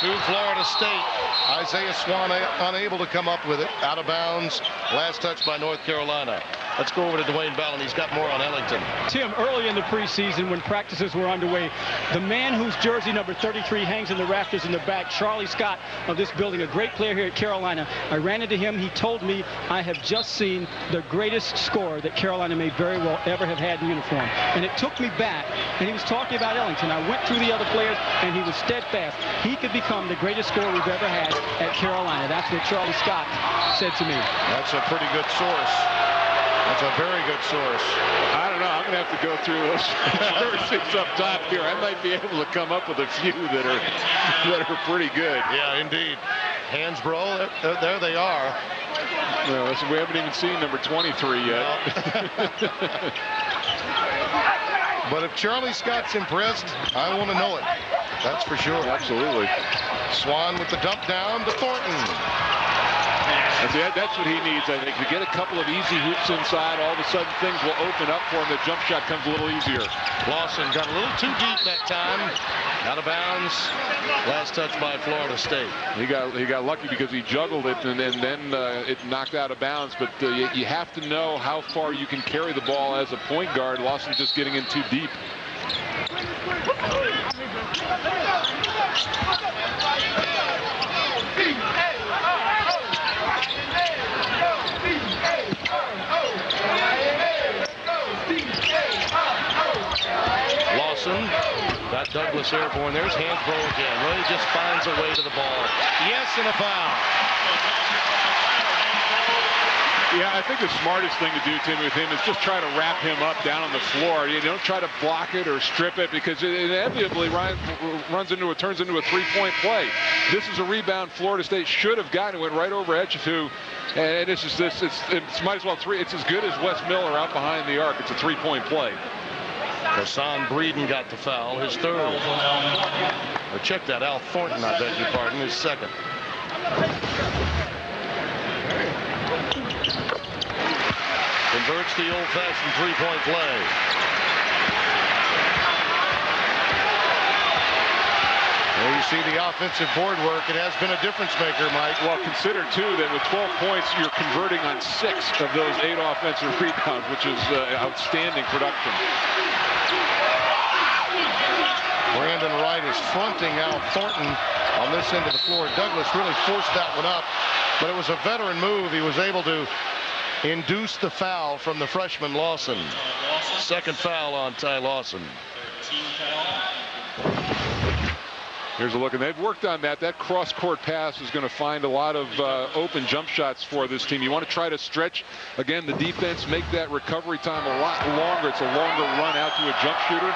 to Florida State. Isaiah Swan unable to come up with it. Out of bounds. Last touch by North Carolina. Let's go over to Dwayne Ballin. He's got more on Ellington. Tim, early in the preseason when practices were underway, the man whose jersey number 33 hangs in the rafters in the back, Charlie Scott of this building, a great player here at Carolina. I ran into him. He told me, I have just seen the greatest scorer that Carolina may very well ever have had in uniform. And it took me back, and he was talking about Ellington. I went through the other players, and he was steadfast. He could become the greatest scorer we've ever had at Carolina. That's what Charlie Scott said to me. That's a pretty good source. That's a very good source. I don't know. I'm going to have to go through those jerseys up top here. I might be able to come up with a few that are pretty good. Yeah, indeed. Hansbrough, there they are. Well, listen, we haven't even seen number 23 yet. But if Charlie Scott's impressed, I want to know it. That's for sure. Absolutely. Swan with the dump down to Thornton. That's what he needs, I think, to get a couple of easy hoops inside. All of a sudden, things will open up for him. The jump shot comes a little easier. Lawson got a little too deep that time. Out of bounds. Last touch by Florida State. He got lucky because he juggled it, and then it knocked out of bounds. But you have to know how far you can carry the ball as a point guard. Lawson just getting in too deep. Lawson got Douglas airborne. There's Hansbrough again. Really just finds a way to the ball. Yes, and a foul. Yeah, I think the smartest thing to do, Timmy, with him is just try to wrap him up down on the floor. You don't try to block it or strip it, because it inevitably turns into a 3-point play. This is a rebound Florida State should have gotten. It went right over Etchefou, and it's might as well it's as good as Wes Miller out behind the arc. It's a 3-point play. Hassan Breeden got the foul, his third. Or check that, Al Thornton, I beg your pardon, his second. Converts the old-fashioned 3-point play. There you see the offensive board work. It has been a difference maker, Mike. Well, consider, too, that with 12 points, you're converting on 6 of those 8 offensive rebounds, which is outstanding production. Brandon Wright is fronting Al Thornton on this end of the floor. Douglas really forced that one up, but it was a veteran move. He was able to induce the foul from the freshman Lawson. Second foul on Ty Lawson. Here's a look, and they've worked on that. That cross-court pass is going to find a lot of open jump shots for this team. You want to try to stretch, again, the defense, make that recovery time a lot longer. It's a longer run out to a jump shooter.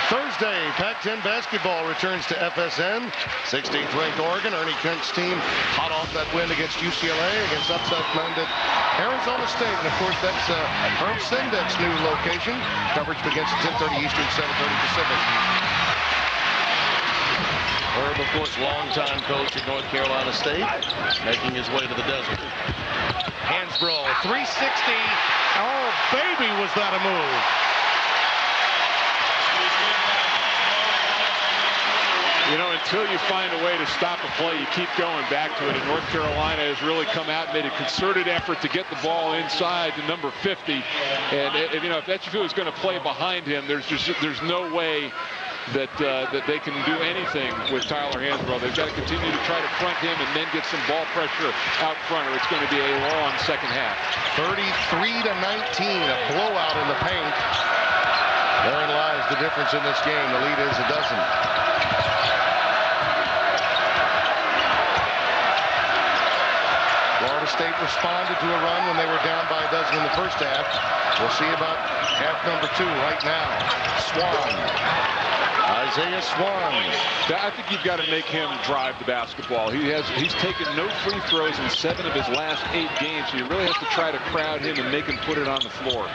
Thursday, Pac-10 basketball returns to FSN. 16th ranked Oregon. Ernie Kent's team hot off that win against UCLA, against upset-minded Arizona State. And, of course, that's Herm Sendek's new location. Coverage begins at 10:30 Eastern, 7:30 Pacific. Herb, of course, longtime coach at North Carolina State, making his way to the desert. Hansbrough, 360. Oh, baby, was that a move. You know, until you find a way to stop a play, you keep going back to it. And North Carolina has really come out and made a concerted effort to get the ball inside to number 50. And you know, if Etchefou is going to play behind him, there's no way that they can do anything with Tyler Hansbrough. They've got to continue to try to front him and then get some ball pressure out front, or it's going to be a long second half. 33-19, a blowout in the paint. Therein lies the difference in this game. The lead is a dozen. Florida State responded to a run when they were down by a dozen in the first half. We'll see about half number 2 right now. Swan. Isaiah Swan. I think you've got to make him drive the basketball. He's taken no free throws in 7 of his last 8 games, so you really have to try to crowd him and make him put it on the floor.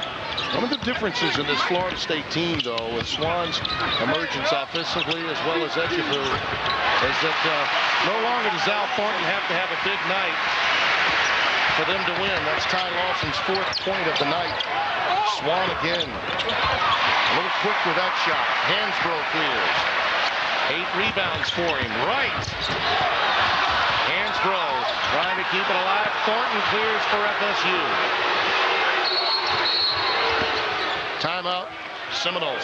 One of the differences in this Florida State team, though, with Swan's emergence offensively as well as Etchefou, is that no longer does Al Thornton have to have a big night for them to win. That's Ty Lawson's 4th point of the night. Swan again. A little quick with that shot. Hansbrough clears. 8 rebounds for him. Right. Hansbrough trying to keep it alive. Thornton clears for FSU. Timeout, Seminoles.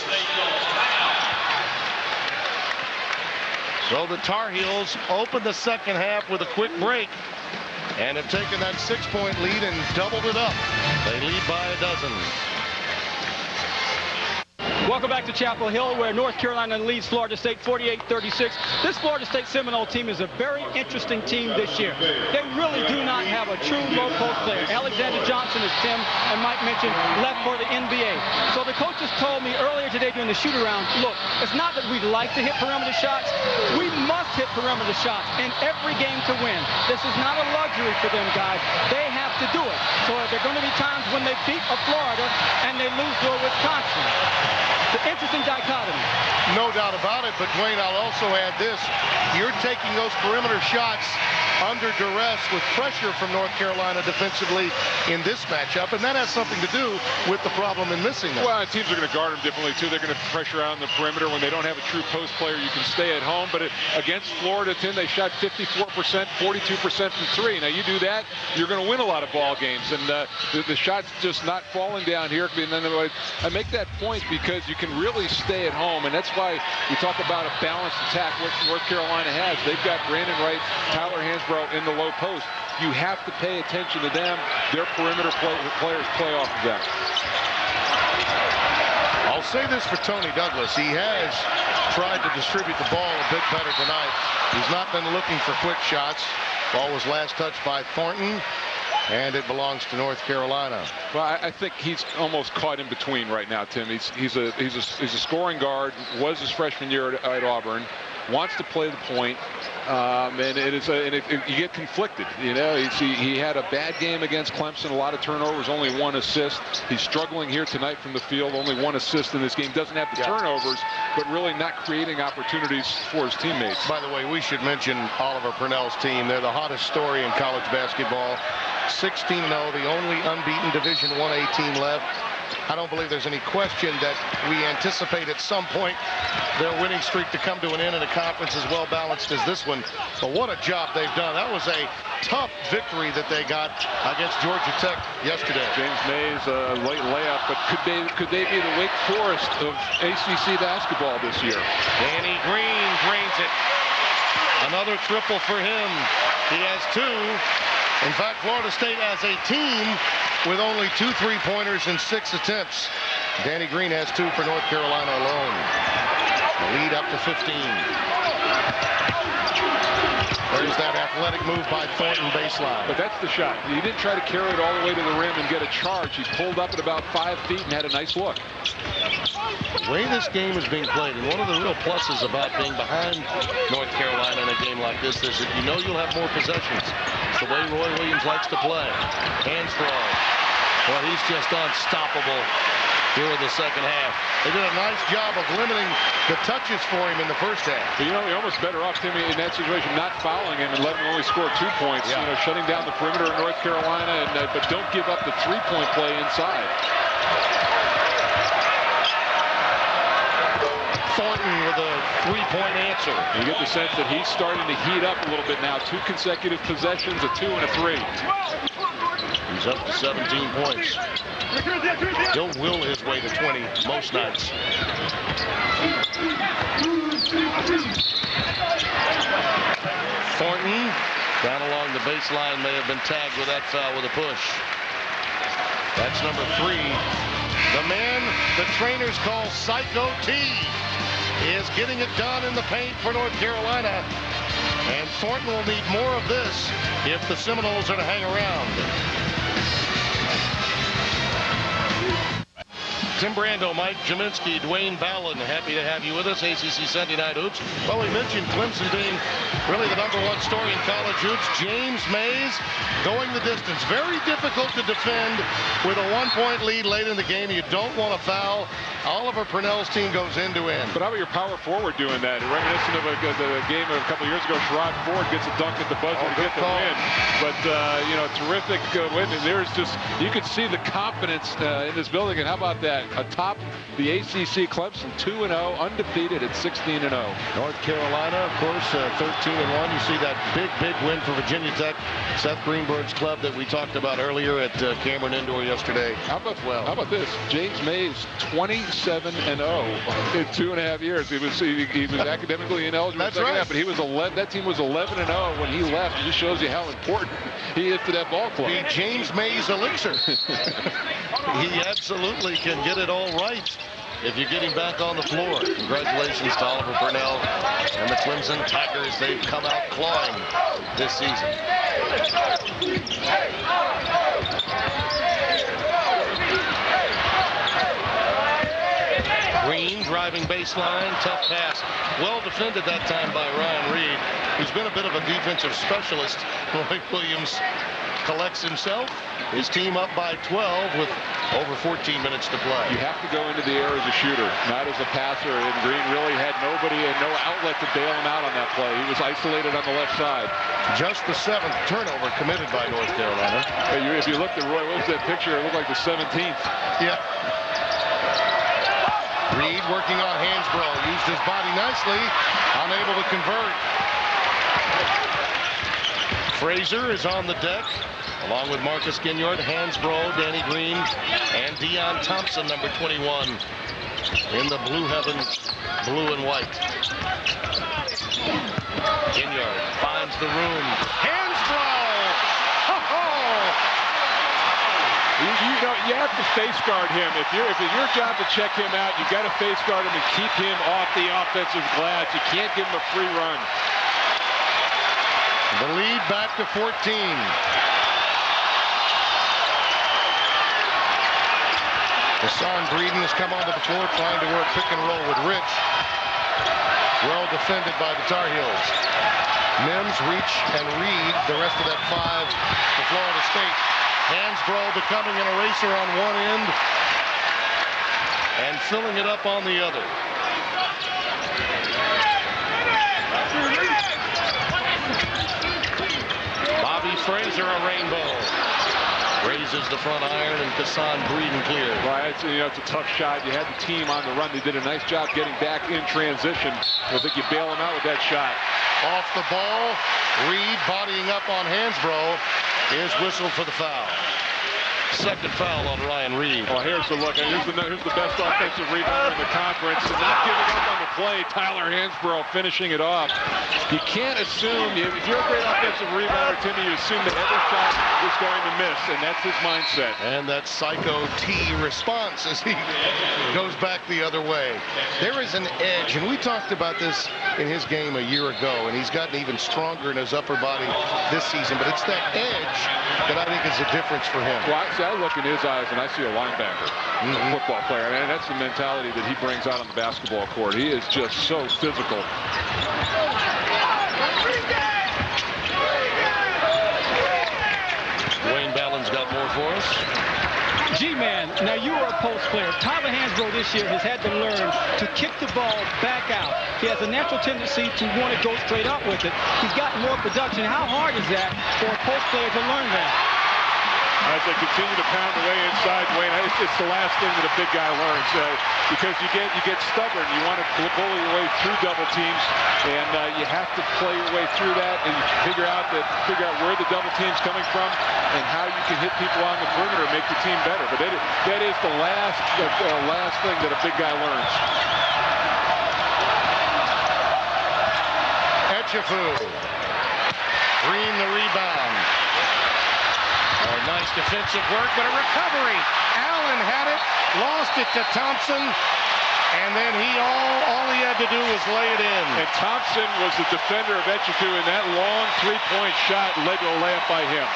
So the Tar Heels open the second half with a quick break and have taken that 6-point lead and doubled it up. They lead by a dozen. Welcome back to Chapel Hill, where North Carolina leads Florida State 48-36. This Florida State Seminole team is a very interesting team this year. They really do not have a true low-post player. Alexander Johnson, as Tim and Mike mentioned, left for the NBA. So the coaches told me earlier today during the shoot-around, look, it's not that we like to hit perimeter shots. We must hit perimeter shots in every game to win. This is not a luxury for them, guys. They have to do it. So there are going to be times when they beat a Florida and they lose to a Wisconsin. The interesting dichotomy. No doubt about it, but Dwayne, I'll also add this. You're taking those perimeter shots under duress with pressure from North Carolina defensively in this matchup, and that has something to do with the problem in missing them. Well, teams are going to guard them differently, too. They're going to pressure out on the perimeter. When they don't have a true post player, you can stay at home. But against Florida, Tim, they shot 54%, 42% from 3. Now, you do that, you're going to win a lot of ball games. And the shot's just not falling down here. And then I make that point because you can really stay at home, and that's why we talk about a balanced attack, which North Carolina has. They've got Brandon Wright, Tyler Hansbrough in the low post. You have to pay attention to them. Their perimeter players play off of them. A I'll say this for Tony Douglas. He has tried to distribute the ball a bit better tonight. He's not been looking for quick shots. Ball was last touched by Thornton, and it belongs to North Carolina. Well, I think he's almost caught in between right now, Tim. He's a scoring guard. Was his freshman year at Auburn. Wants to play the point, and you get conflicted. You know, he had a bad game against Clemson, a lot of turnovers, only 1 assist. He's struggling here tonight from the field, only 1 assist in this game. Doesn't have the turnovers, but really not creating opportunities for his teammates. By the way, we should mention Oliver Purnell's team. They're the hottest story in college basketball. 16-0, the only unbeaten Division I-A team left. I don't believe there's any question that we anticipate at some point their winning streak to come to an end in a conference as well balanced as this one. But what a job they've done. That was a tough victory that they got against Georgia Tech yesterday. James Mays, late layup, but could they be the Wake Forest of ACC basketball this year? Danny Green drains it. Another triple for him. He has 2. In fact, Florida State as a team with only 2 3-pointers in 6 attempts. Danny Green has 2 for North Carolina alone. Lead up to 15. There's that athletic move by Thornton baseline. But that's the shot. He didn't try to carry it all the way to the rim and get a charge. He pulled up at about 5 feet and had a nice look. The way this game is being played, and one of the real pluses about being behind North Carolina in a game like this is that you know you'll have more possessions. It's the way Roy Williams likes to play. Hands throw. Well, he's just unstoppable here in the second half. They did a nice job of limiting the touches for him in the first half. But you know, you're almost better off, Timmy, in that situation, not fouling him and letting him only score 2 points. Yeah. You know, shutting down the perimeter of North Carolina, but don't give up the 3-point play inside. Thornton with a 3-point answer. You get the sense that he's starting to heat up a little bit now. 2 consecutive possessions, a 2 and a 3. He's up to 17 points. He'll will his way to 20 most nights. Thornton down along the baseline, may have been tagged with that foul with a push. That's number 3. The man the trainers call Psycho T is getting it done in the paint for North Carolina. And Thornton will need more of this if the Seminoles are to hang around. Tim Brando, Mike Jaminski, Dwayne Ballin, happy to have you with us. ACC Sunday Night Hoops. Well, we mentioned Clemson being really the #1 story in college hoops. James Mays going the distance. Very difficult to defend with a 1-point lead late in the game. You don't want to foul. Oliver Purnell's team goes end to end. But how about your power forward doing that? Reminiscent of the game of a couple years ago, Sherrod Ford gets a dunk at the buzzer to get the win. But, you know, terrific win. And there's just, you could see the confidence in this building. And how about that? Atop the ACC, Clemson 2-0, undefeated at 16-0. North Carolina, of course, 13-1. You see that big win for Virginia Tech. Seth Greenberg's club that we talked about earlier at Cameron Indoor yesterday. How about this? James Mays 27-0 in 2.5 years. He was academically ineligible. That's right. Half, but he was 11. That team was 11-0 when he left. It just shows you how important he is to that ball club. The James Mays elixir. He absolutely can get it all right if you get him back on the floor. Congratulations to Oliver Purnell and the Clemson Tigers. They've come out clawing this season. Green driving baseline, tough pass. Well defended that time by Ryan Reed, who's been a bit of a defensive specialist. Roy Williams collects himself. His team up by 12 with over 14 minutes to play. You have to go into the air as a shooter, not as a passer. And Green really had nobody and no outlet to bail him out on that play. He was isolated on the left side. Just the 7th turnover committed by North Carolina. If you looked at Roy, what was that picture? It looked like the 17th. Yeah. Reed working on Hansbrough. Used his body nicely. Unable to convert. Frazier is on the deck, along with Marcus Ginyard, Hansbrough, Danny Green, and Deion Thompson, number 21, in the blue heavens, blue and white. Ginyard finds the room. Hansbrough! You have to face guard him. If it's your job to check him out, you've got to face guard him and keep him off the offensive glass. You can't give him a free run. The lead back to 14. Hassan Breeden has come onto the floor trying to work pick and roll with Rich. Well defended by the Tar Heels. Mims, Reach, and Reed, the rest of that 5 for Florida State. Hansbrough becoming an eraser on one end and filling it up on the other. Bobby Fraser, a rainbow. Raises the front iron, and Hassan Breeden clear. Right, it's a tough shot. You had the team on the run. They did a nice job getting back in transition. I think you bail them out with that shot. Off the ball, Reed bodying up on Hansbrough is whistled for the foul. Second foul on Ryan Reed. Well, here's the look. Here's the best offensive rebounder in the conference. And not giving up on the play. Tyler Hansbrough finishing it off. You can't assume, if you're a great offensive rebounder, Timmy, you assume that every shot is going to miss, and that's his mindset. And that Psycho T response as he goes back the other way. There is an edge, and we talked about this in his game a year ago, and he's gotten even stronger in his upper body this season, but it's that edge that I think is a difference for him. Well, I look in his eyes and I see a linebacker, a football player. I mean, that's the mentality that he brings out on the basketball court. He is just so physical. Wayne Ballin's got more for us. G-Man, now you are a post player. Tyler Hansbrough this year has had to learn to kick the ball back out. He has a natural tendency to want to go straight up with it. He's got more production. How hard is that for a post player to learn that? As they continue to pound away inside, Wayne, it's the last thing that a big guy learns because you get stubborn. You want to bully your way through double teams, and you have to play your way through that and figure out where the double team's coming from and how you can hit people on the perimeter and make the team better. But that is the last thing that a big guy learns. Etchefu. Green the rebound. Nice defensive work, but a recovery. Allen had it, lost it to Thompson, and then all he had to do was lay it in. And Thompson was the defender of Etchefu, and that long three-point shot led to a layup by him.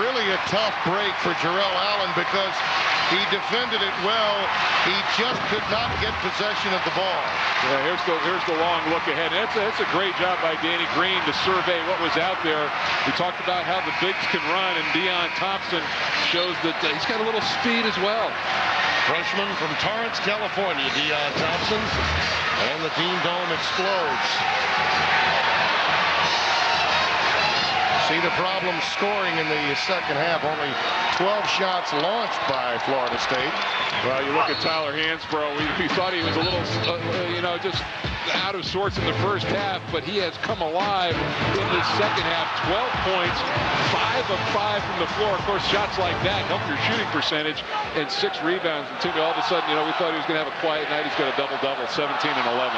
Really a tough break for Jarrell Allen because he defended it well. He just could not get possession of the ball. Yeah, here's the long look ahead. That's a great job by Danny Green to survey what was out there. We talked about how the bigs can run, and Deion Thompson shows that he's got a little speed as well. Freshman from Torrance, California, Deion Thompson, and the Dean Dome explodes. See the problem scoring in the second half. Only 12 shots launched by Florida State. Well, you look at Tyler Hansbrough. We thought he was a little, just out of sorts in the first half, but he has come alive in the second half. 12 points, 5 of 5 from the floor. Of course, shots like that help your shooting percentage, and 6 rebounds. And all of a sudden, we thought he was going to have a quiet night. He's got a double-double, 17 and 11.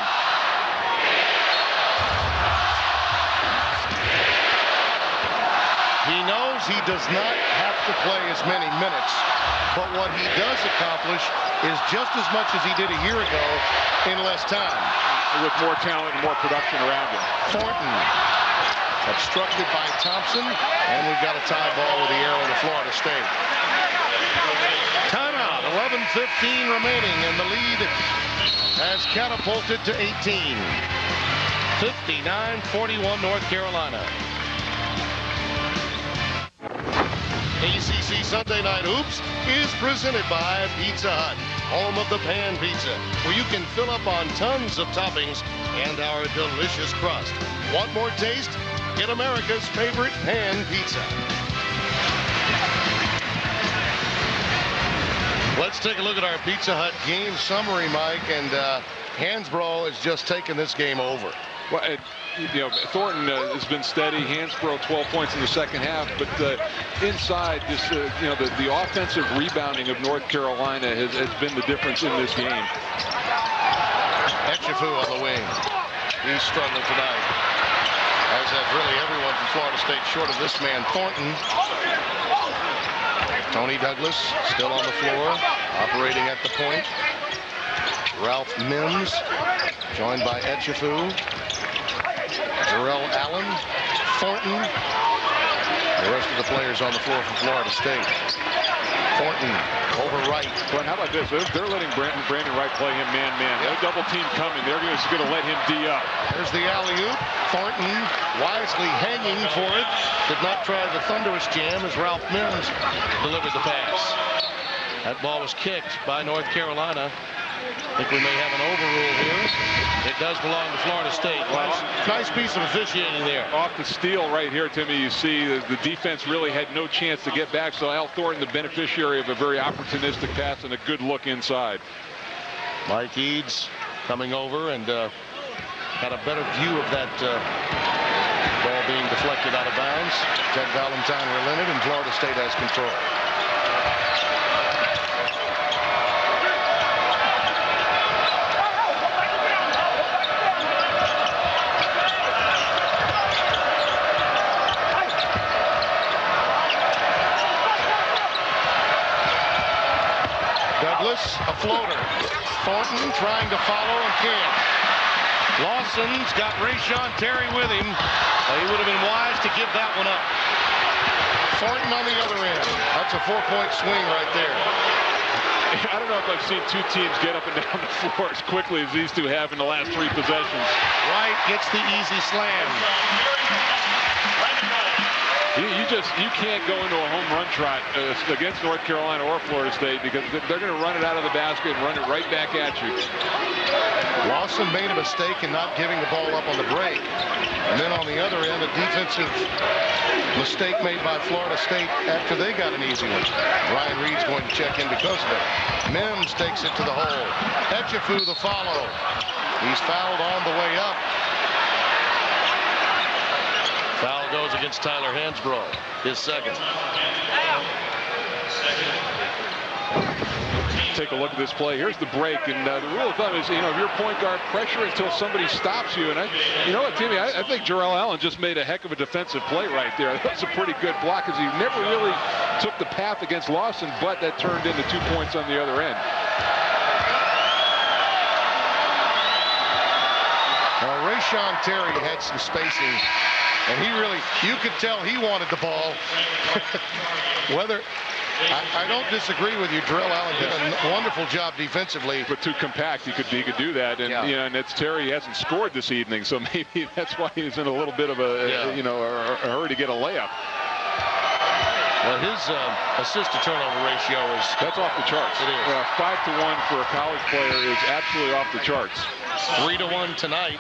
He knows he does not have to play as many minutes, but what he does accomplish is just as much as he did a year ago in less time. With more talent and more production around him. Thornton obstructed by Thompson, and we've got a tie ball with the arrow to Florida State. Timeout, 11:15 remaining, and the lead has catapulted to 18. 59-41 North Carolina. ACC Sunday Night Hoops is presented by Pizza Hut, home of the pan pizza, where you can fill up on tons of toppings and our delicious crust. Want more taste? Get America's favorite pan pizza. Let's take a look at our Pizza Hut game summary, Mike, and Hansbrough has just taken this game over. Well, Thornton has been steady. Hansbrough 12 points in the second half, but inside, just the offensive rebounding of North Carolina has been the difference in this game. Etchefu on the wing. He's struggling tonight. as has really everyone from Florida State, short of this man, Thornton. Tony Douglas still on the floor, operating at the point. Ralph Mims, joined by Etchefu, Jarrell Allen, Thornton. The rest of the players on the floor from Florida State. Thornton over Wright. But how about this? They're letting Brandon Wright play him man-man. No double team coming. They're just going to let him D up. There's the alley-oop. Thornton wisely hanging for it. Did not try the thunderous jam as Ralph Mims delivered the pass. That ball was kicked by North Carolina. I think we may have an overrule here. It does belong to Florida State. Nice piece of officiating there. Off the steal right here, Timmy, you see the defense really had no chance to get back. So Al Thornton, the beneficiary of a very opportunistic pass and a good look inside. Mike Eads coming over and had a better view of that ball being deflected out of bounds. Ted Valentine relented, and Florida State has control. A floater. Thornton trying to follow and can't. Lawson's got Rayshon Terry with him. He would have been wise to give that one up. Thornton on the other end. That's a 4-point swing right there. I don't know if I've seen two teams get up and down the floor as quickly as these two have in the last 3 possessions. Wright gets the easy slam. You can't go into a home run trot against North Carolina or Florida State because they're going to run it out of the basket and run it right back at you. Lawson made a mistake in not giving the ball up on the break. And then on the other end, a defensive mistake made by Florida State after they got an easy one. Ryan Reed's going to check in because of it. Mims takes it to the hole. Etchefu the follow. He's fouled on the way up. Foul goes against Tyler Hansbrough, his second. Take a look at this play. Here's the break, and the rule of thumb is, if you're point guard, pressure until somebody stops you. And you know what, Timmy? I think Jarrell Allen just made a heck of a defensive play right there. That was a pretty good block because he never really took the path against Lawson, but that turned into 2 points on the other end. Now, Rayshon Terry had some spacing. And you could tell he wanted the ball. I don't disagree with you. Jarrell Allen did a wonderful job defensively. But too compact, he could do that. And, and it's Terry hasn't scored this evening. So maybe that's why he's in a little bit of a hurry to get a layup. Well, his assist-to-turnover ratio is... That's off the charts. It is. 5-to-1 for a college player is absolutely off the charts. 3-to-1 tonight.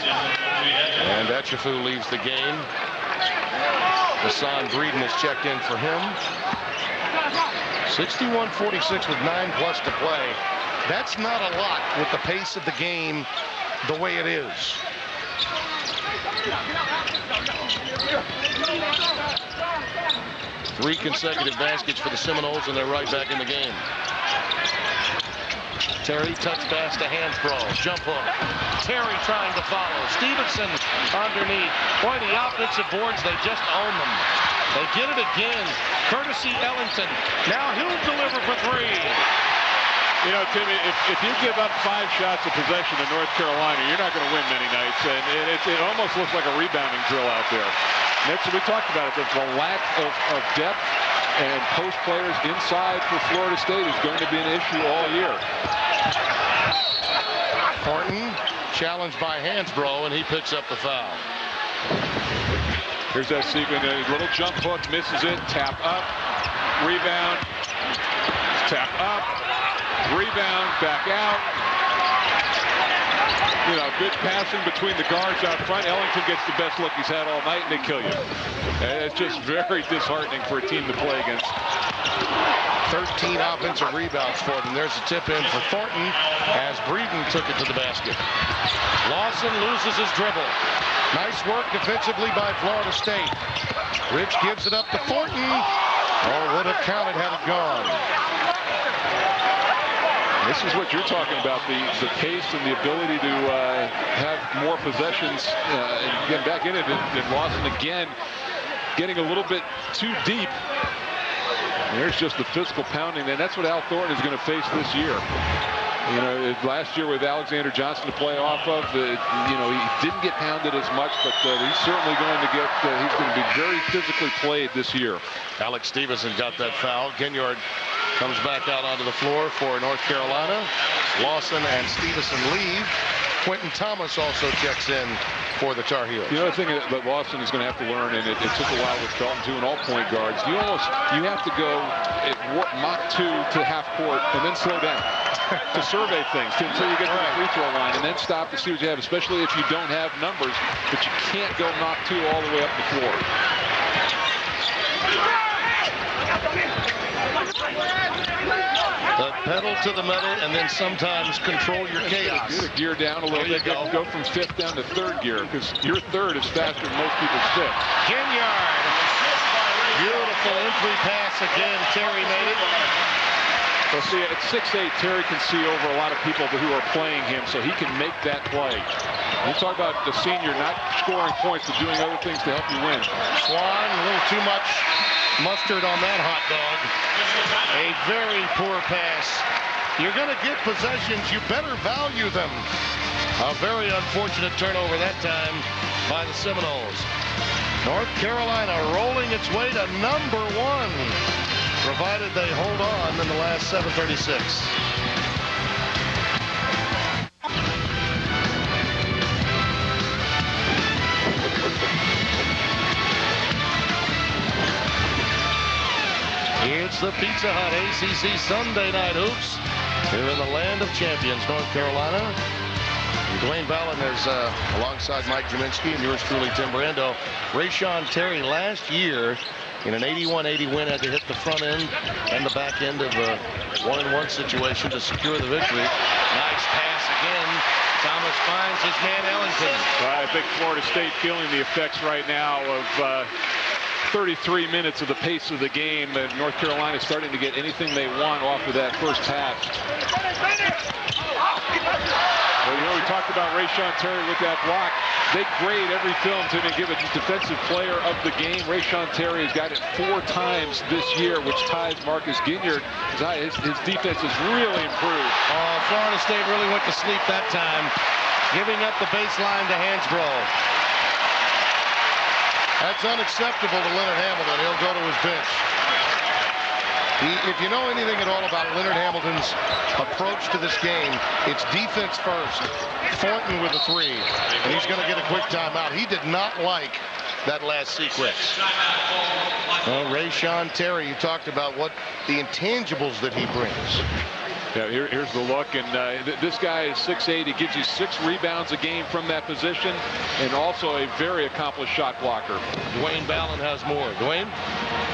And Etchefu leaves the game. Hassan Breeden has checked in for him. 61-46 with 9+ to play. That's not a lot with the pace of the game the way it is. Three consecutive baskets for the Seminoles, and they're right back in the game. Terry touch pass to Hansbrough. Jump hook. Terry trying to follow. Stevenson underneath. Boy, the offensive boards, they just own them. They get it again. Courtesy Ellington. Now he'll deliver for 3. You know, Timmy, if you give up 5 shots of possession to North Carolina, you're not going to win many nights. And it almost looks like a rebounding drill out there. And that's what we talked about. The lack of depth and post players inside for Florida State is going to be an issue all year. Thornton challenged by Hansbrough, and he picks up the foul. Here's that sequence. A little jump hook, misses it. Tap up. Rebound. Tap up. Rebound. Back out. You know, good passing between the guards out front. Ellington gets the best look he's had all night, and they kill you. And it's just very disheartening for a team to play against. 13 offensive rebounds for them. There's a tip in for Thornton as Breeden took it to the basket. Lawson loses his dribble. Nice work defensively by Florida State. Rich gives it up to Thornton. Oh, would have counted had it gone. This is what you're talking about, the pace and the ability to have more possessions and getting back in it, and Lawson again getting a little bit too deep. And there's just the physical pounding, and that's what Al Thornton is going to face this year. You know, last year with Alexander Johnson to play off of, you know, he didn't get pounded as much, but he's certainly going to get, he's going to be very physically played this year. Alex Stevenson got that foul. Ginyard comes back out onto the floor for North Carolina. Lawson and Stevenson leave. Quentin Thomas also checks in for the Tar Heels. The other thing that Lawson is going to have to learn, and it took a while with Felton too, and all point guards, you have to go at Mach 2 to half court and then slow down to survey things until you get to the free throw line, and then stop to see what you have, especially if you don't have numbers. But you can't go Mach 2 all the way up the floor. The pedal to the metal, and then sometimes control your chaos. You gotta gear down a little bit. Go from fifth down to third gear, because your third is faster than most people's fifth. Ginyard. Beautiful entry pass again. Terry made it. Well, see, at 6'8", Terry can see over a lot of people who are playing him, so he can make that play. You talk about the senior not scoring points, but doing other things to help you win. Swan, a little too much mustard on that hot dog. A very poor pass. You're going to get possessions. You better value them. A very unfortunate turnover that time by the Seminoles. North Carolina rolling its way to number 1, provided they hold on in the last 7:36. It's the Pizza Hut ACC Sunday Night Hoops here in the land of champions, North Carolina. Dwayne Ballin is alongside Mike Jaminski and yours truly, Tim Brando. Rayshon Terry last year in an 81-80 win had to hit the front end and the back end of a 1-and-1 situation to secure the victory. Nice pass again. Thomas finds his man Ellington. I think Florida State feeling the effects right now of 33 minutes of the pace of the game, and North Carolina starting to get anything they want off of that first half. Well, you know, we talked about Rayshon Terry with that block. They grade every film to give a defensive player of the game. Rayshon Terry has got it 4 times this year, which ties Marcus Ginyard. His defense has really improved. Florida State really went to sleep that time, giving up the baseline to Hansbrough. That's unacceptable to Leonard Hamilton. He'll go to his bench. If you know anything at all about Leonard Hamilton's approach to this game, it's defense first. Thornton with a 3, and he's going to get a quick timeout. He did not like that last sequence. Rayshon Terry, you talked about what the intangibles that he brings. Yeah, here's the look, and this guy is 6'8". He gives you 6 rebounds a game from that position, and also a very accomplished shot blocker. Dwayne Ballin has more. Dwayne?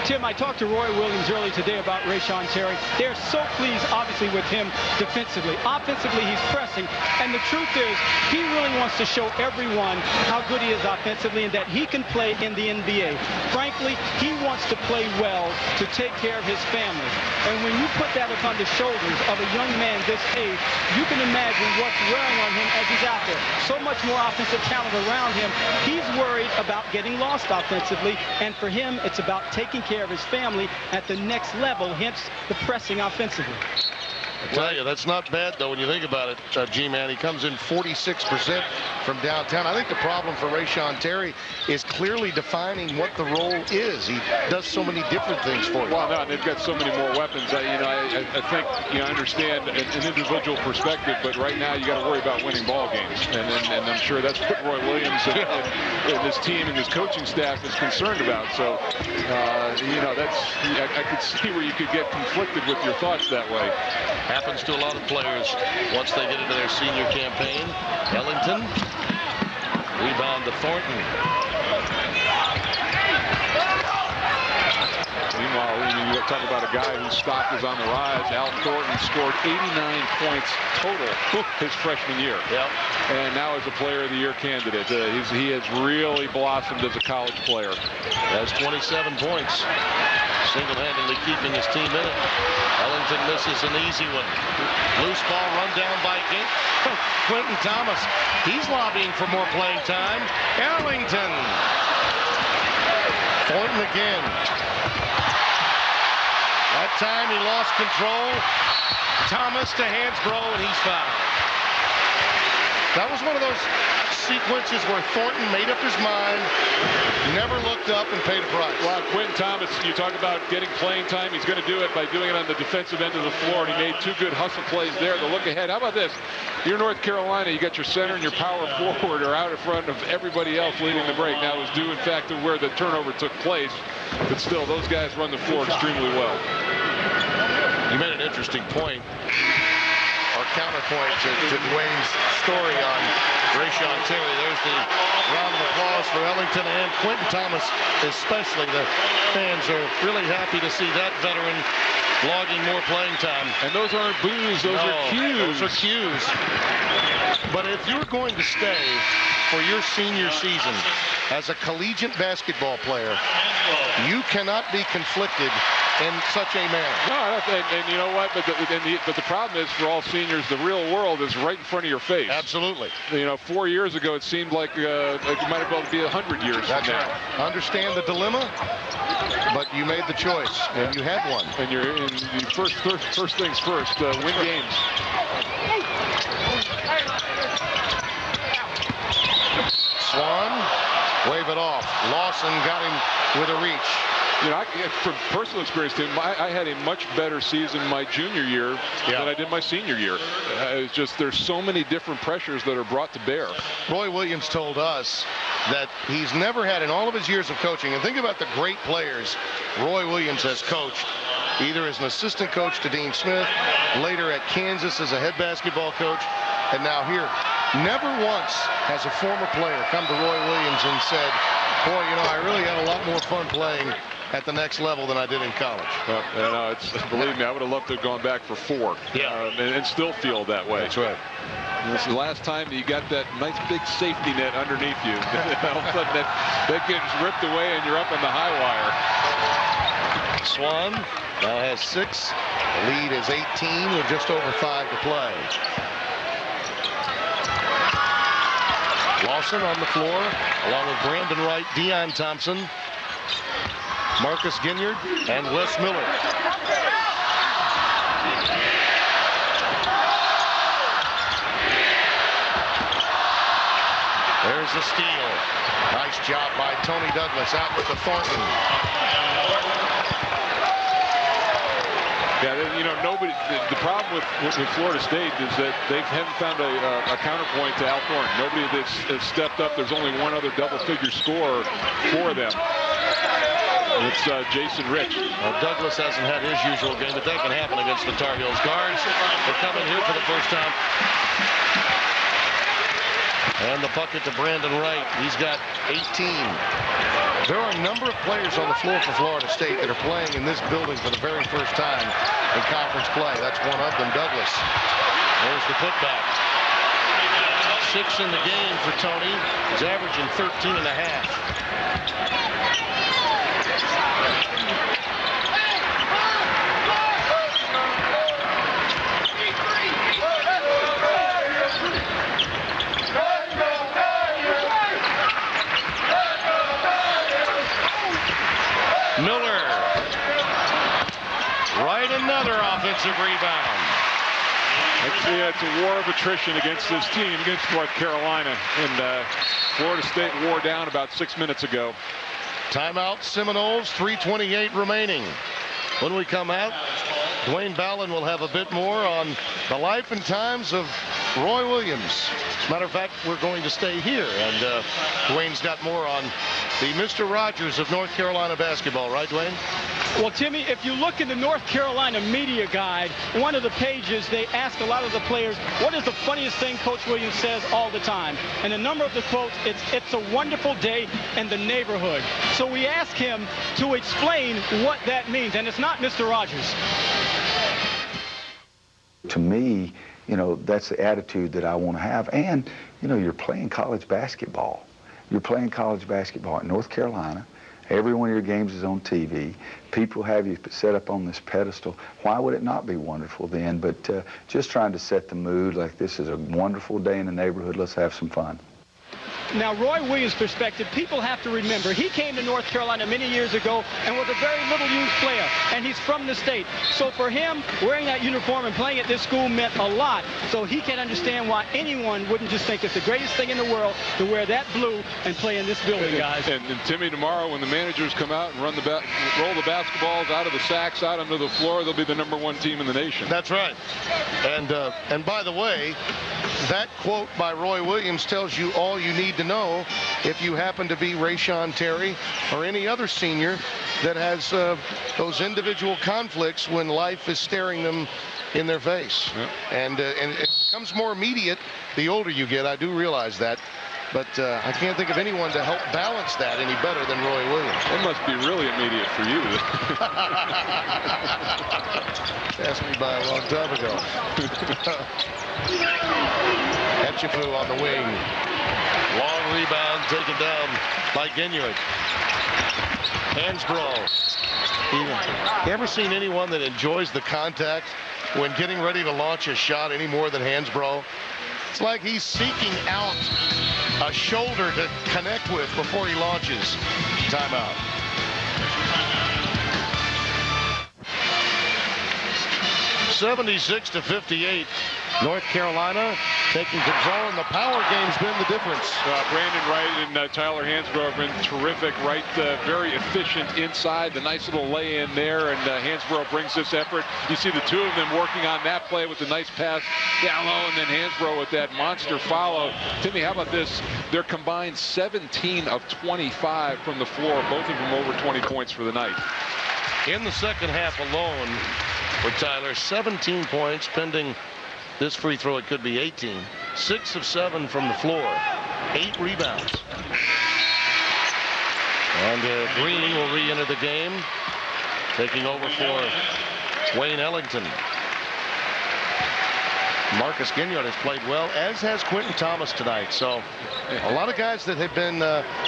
Tim, I talked to Roy Williams earlier today about Rayshon Terry. They're so pleased, obviously, with him defensively. Offensively, he's pressing, and the truth is, he really wants to show everyone how good he is offensively and that he can play in the NBA. Frankly, he wants to play well to take care of his family. And when you put that upon the shoulders of a young man this age, you can imagine what's wearing on him as he's out there. So much more offensive talent around him. He's worried about getting lost offensively, and for him, it's about taking care of his family at the next level, hence the pressing offensively. I tell you, that's not bad, though, when you think about it, G-Man. He comes in 46% from downtown. I think the problem for Rayshon Terry is clearly defining what the role is. He does so many different things for you. Well, no, they've got so many more weapons. I think, I understand an individual perspective, but right now you got to worry about winning ball games. And I'm sure that's what Roy Williams and his team and his coaching staff is concerned about. So, I could see where you could get conflicted with your thoughts that way. Happens to a lot of players once they get into their senior campaign. Ellington. Rebound to Thornton. Meanwhile, you talk about a guy whose stock is on the rise. Al Thornton scored 89 points total his freshman year. Yep. And now is a Player of the Year candidate. He has really blossomed as a college player. Has 27 points. single-handedly keeping his team in it. Ellington misses an easy one. Loose ball run down by Quentin Thomas. He's lobbying for more playing time. Ellington. Thornton again. That time he lost control. Thomas to Hansbrough, and he's fouled. That was one of those sequences where Thornton made up his mind, never looked up, and paid a price. Well, Quentin Thomas, you talk about getting playing time. He's going to do it by doing it on the defensive end of the floor, and he made 2 good hustle plays there. The look ahead. How about this? You're North Carolina. You got your center and your power forward are out in front of everybody else leading the break. Now it was due, in fact, to where the turnover took place, but still, those guys run the floor extremely well. You made an interesting point, or counterpoint to Dwayne's story on Rayshon Terry. There's the round of applause for Ellington and Quentin Thomas, especially. The fans are really happy to see that veteran logging more playing time. And those aren't boos, those are cues. Those are cues. But if you're going to stay for your senior season as a collegiate basketball player, you cannot be conflicted in such a manner. No, and you know what? But the problem is, for all seniors, the real world is right in front of your face. Absolutely. You know, 4 years ago, it seemed like it might as well be 100 years That's from now. right. Understand the dilemma, but you made the choice, and you had one. And you're in first things first, win games. Swan, wave it off. Lawson got him with a reach. You know, from personal experience, Tim, I had a much better season my junior year than I did my senior year. It's just there's so many different pressures that are brought to bear. Roy Williams told us that he's never had in all of his years of coaching, and think about the great players Roy Williams has coached, either as an assistant coach to Dean Smith, later at Kansas as a head basketball coach, and now here. Never once has a former player come to Roy Williams and said, boy, you know, I really had a lot more fun playing at the next level than I did in college. Well, you know, believe me, I would have loved to have gone back for 4 and still feel that way. That's right. This is the last time that you got that nice big safety net underneath you. All of a sudden that gets ripped away and you're up on the high wire. Swan now has 6. The lead is 18 with just over 5 to play. Lawson on the floor, along with Brandon Wright, Deion Thompson, Marcus Ginyard, and Les Miller. There's the steal. Nice job by Tony Douglas out with the Thornton. Yeah, you know, nobody. The problem with Florida State is that they haven't found a counterpoint to Al Thornton. Nobody has stepped up. There's only one other double-figure scorer for them. It's Jason Rich. Well, Douglas hasn't had his usual game, but that can happen against the Tar Heels. Guards are coming here for the first time. And the bucket to Brandon Wright. He's got 18. There are a number of players on the floor for Florida State that are playing in this building for the very first time in conference play. That's one of them, Douglas. There's the putback. 6 in the game for Tony. He's averaging 13 and a half. Miller. Right, another offensive rebound. It's a war of attrition against this team, against North Carolina. And Florida State wore down about 6 minutes ago. Timeout, Seminoles, 3:28 remaining. When we come out, Dwayne Ballin will have a bit more on the life and times of Roy Williams. As a matter of fact, we're going to stay here, and Dwayne's got more on the Mr. Rogers of North Carolina basketball, right, Dwayne? Well, Timmy, if you look in the North Carolina media guide, one of the pages, they ask a lot of the players, what is the funniest thing Coach Williams says all the time? And a number of the quotes, it's a wonderful day in the neighborhood. So we ask him to explain what that means, and it's not Mr. Rogers. To me, you know, that's the attitude that I want to have. And, you know, you're playing college basketball. You're playing college basketball at North Carolina, Every one of your games is on TV. People have you set up on this pedestal. Why would it not be wonderful then? But just trying to set the mood like this is a wonderful day in the neighborhood. Let's have some fun. Now, Roy Williams' perspective, people have to remember, he came to North Carolina many years ago and was a very little-used player, and he's from the state. So for him, wearing that uniform and playing at this school meant a lot. So he can understand why anyone wouldn't just think it's the greatest thing in the world to wear that blue and play in this building, guys. And Timmy, tomorrow when the managers come out and roll the basketballs out of the sacks, out onto the floor, they'll be the #1 team in the nation. That's right. And by the way, that quote by Roy Williams tells you all you need to know if you happen to be Rayshawn Terry or any other senior that has those individual conflicts when life is staring them in their face. Yep. And it becomes more immediate the older you get. I do realize that. But I can't think of anyone to help balance that any better than Roy Williams. It must be really immediate for you. Asked me by a long time ago. Etchefu on the wing. Long rebound taken down by Genuit. Hansbrough. You ever seen anyone that enjoys the contact when getting ready to launch a shot any more than Hansbrough? It's like he's seeking out a shoulder to connect with before he launches. Timeout. (76-58). North Carolina taking control, and the power game's been the difference. Brandon Wright and Tyler Hansbrough have been terrific. Wright very efficient inside, the nice little lay-in there, and Hansbrough brings this effort. You see the two of them working on that play with the nice pass down low, and then Hansbrough with that monster follow. Timmy, how about this? They're combined 17 of 25 from the floor, both of them over 20 points for the night. In the second half alone for Tyler, 17 points, pending this free throw, it could be 18. 6 of 7 from the floor, 8 rebounds. And Green will re-enter the game, taking over for Wayne Ellington. Marcus Ginyard has played well, as has Quentin Thomas tonight. So a lot of guys that have been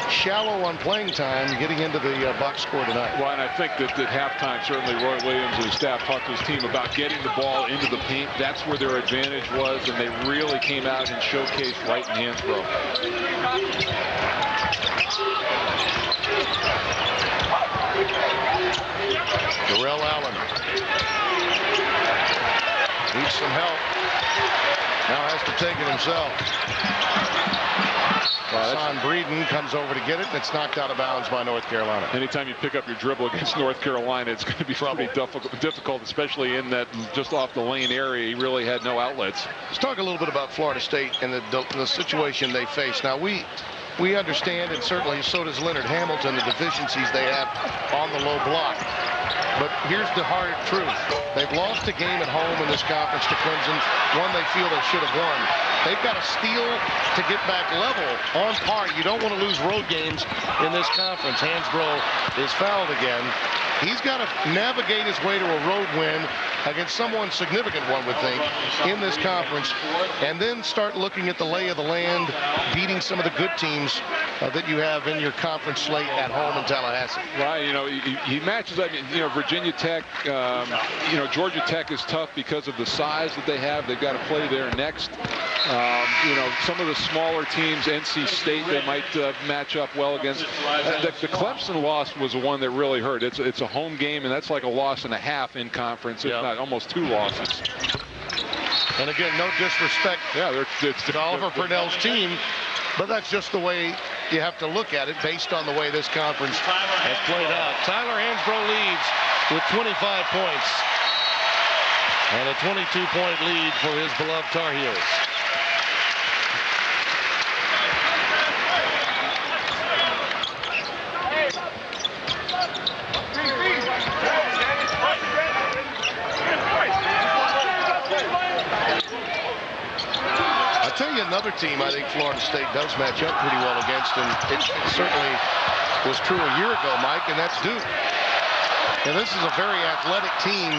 shallow on playing time getting into the box score tonight. Well, and I think that at halftime, certainly Roy Williams and his staff talked to his team about getting the ball into the paint. That's where their advantage was, and they really came out and showcased Wright and Hansbrough. Darrell Allen needs some help. Now has to take it himself. Hassan Breeden comes over to get it, and it's knocked out of bounds by North Carolina. Anytime you pick up your dribble against North Carolina, it's going to be pretty difficult, especially in that just off the lane area. He really had no outlets. Let's talk a little bit about Florida State and the situation they face. Now, we understand, and certainly so does Leonard Hamilton, the deficiencies they have on the low block. But here's the hard truth. They've lost a game at home in this conference to Clemson, one they feel they should have won. They've got to steal to get back level on par. You don't want to lose road games in this conference. Hansbrough is fouled again. He's got to navigate his way to a road win against someone significant, one would think, in this conference, and then start looking at the lay of the land, beating some of the good teams that you have in your conference slate at home in Tallahassee. Right, you know, he matches up. You know, Virginia Tech, you know, Georgia Tech is tough because of the size that they have. They've got to play there next. You know, some of the smaller teams, NC State, they might match up well against. The Clemson loss was the one that really hurt. It's a home game, and that's like a loss and a half in conference, if not almost 2 losses. And again, no disrespect to Oliver Purnell's team, but that's just the way you have to look at it based on the way this conference has played out. Tyler Hansbrough leads with 25 points and a 22-point lead for his beloved Tar Heels. I'll tell you another team I think Florida State does match up pretty well against, and it certainly was true a year ago, Mike, and that's Duke. And this is a very athletic team,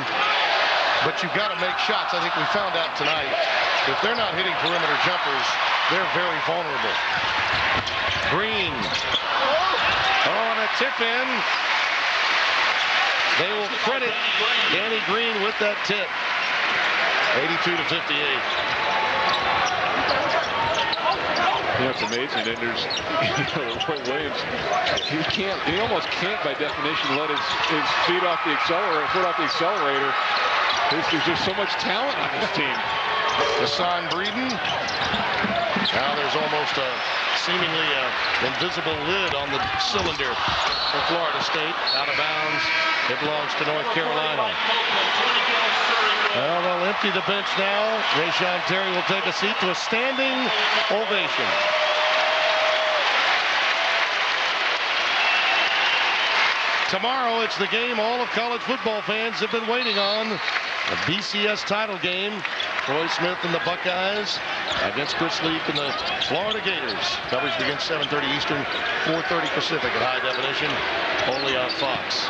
but you've got to make shots. I think we found out tonight, if they're not hitting perimeter jumpers, they're very vulnerable. Green. Oh, and a tip in. They will credit Danny Green with that tip. 82-58. You know, it's amazing. And there's, Roy Williams, he almost can't by definition let his feet off the accelerator, foot off the accelerator. There's just so much talent on this team. Hassan Breeden. Now there's almost a seemingly invisible lid on the cylinder for Florida State. Out of bounds. It belongs to North Carolina. Well, they'll empty the bench now. Rayshon Terry will take a seat to a standing ovation. Tomorrow, it's the game all of college football fans have been waiting on. A BCS title game. Troy Smith and the Buckeyes against Chris Leak and the Florida Gators. Coverage begins 7:30 Eastern, 4:30 Pacific at high definition, only on Fox.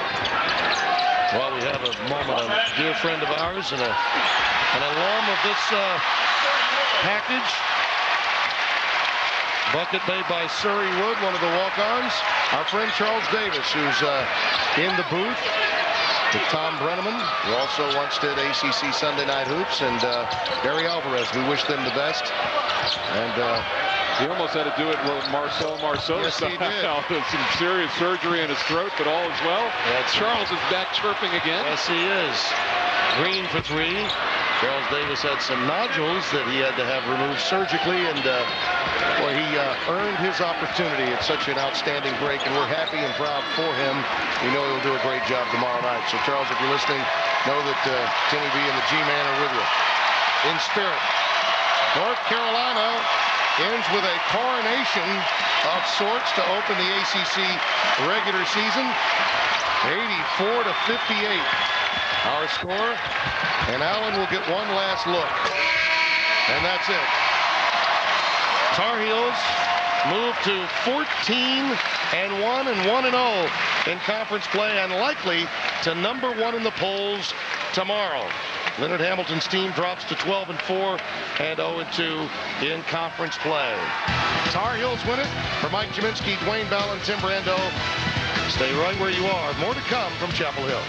Well, we have a moment, a dear friend of ours and an alum of this package. Bucket made by Surrey Wood, one of the walk-ons. Our friend Charles Davis, who's in the booth with Tom Brenneman, who also once did ACC Sunday Night Hoops, and Barry Alvarez. We wish them the best. And he almost had to do it with Marcel Marceau. Yes, he did. Some serious surgery in his throat, but all is well. Charles is back chirping again. Yes, he is. Green for three. Charles Davis had some nodules that he had to have removed surgically, and boy, he earned his opportunity at such an outstanding break, and we're happy and proud for him. We know he'll do a great job tomorrow night. So, Charles, if you're listening, know that Timmy B and the G-Man are with you in spirit. North Carolina ends with a coronation of sorts to open the ACC regular season. 84-58. Our score, and Allen will get one last look, and that's it. Tar Heels move to 14-1 and 1-0 in conference play, and likely to #1 in the polls tomorrow. Leonard Hamilton's team drops to 12-4 and 0-2 in conference play. Tar Heels win it. For Mike Jaminski, Dwayne Bell, and Tim Brando, stay right where you are. More to come from Chapel Hill.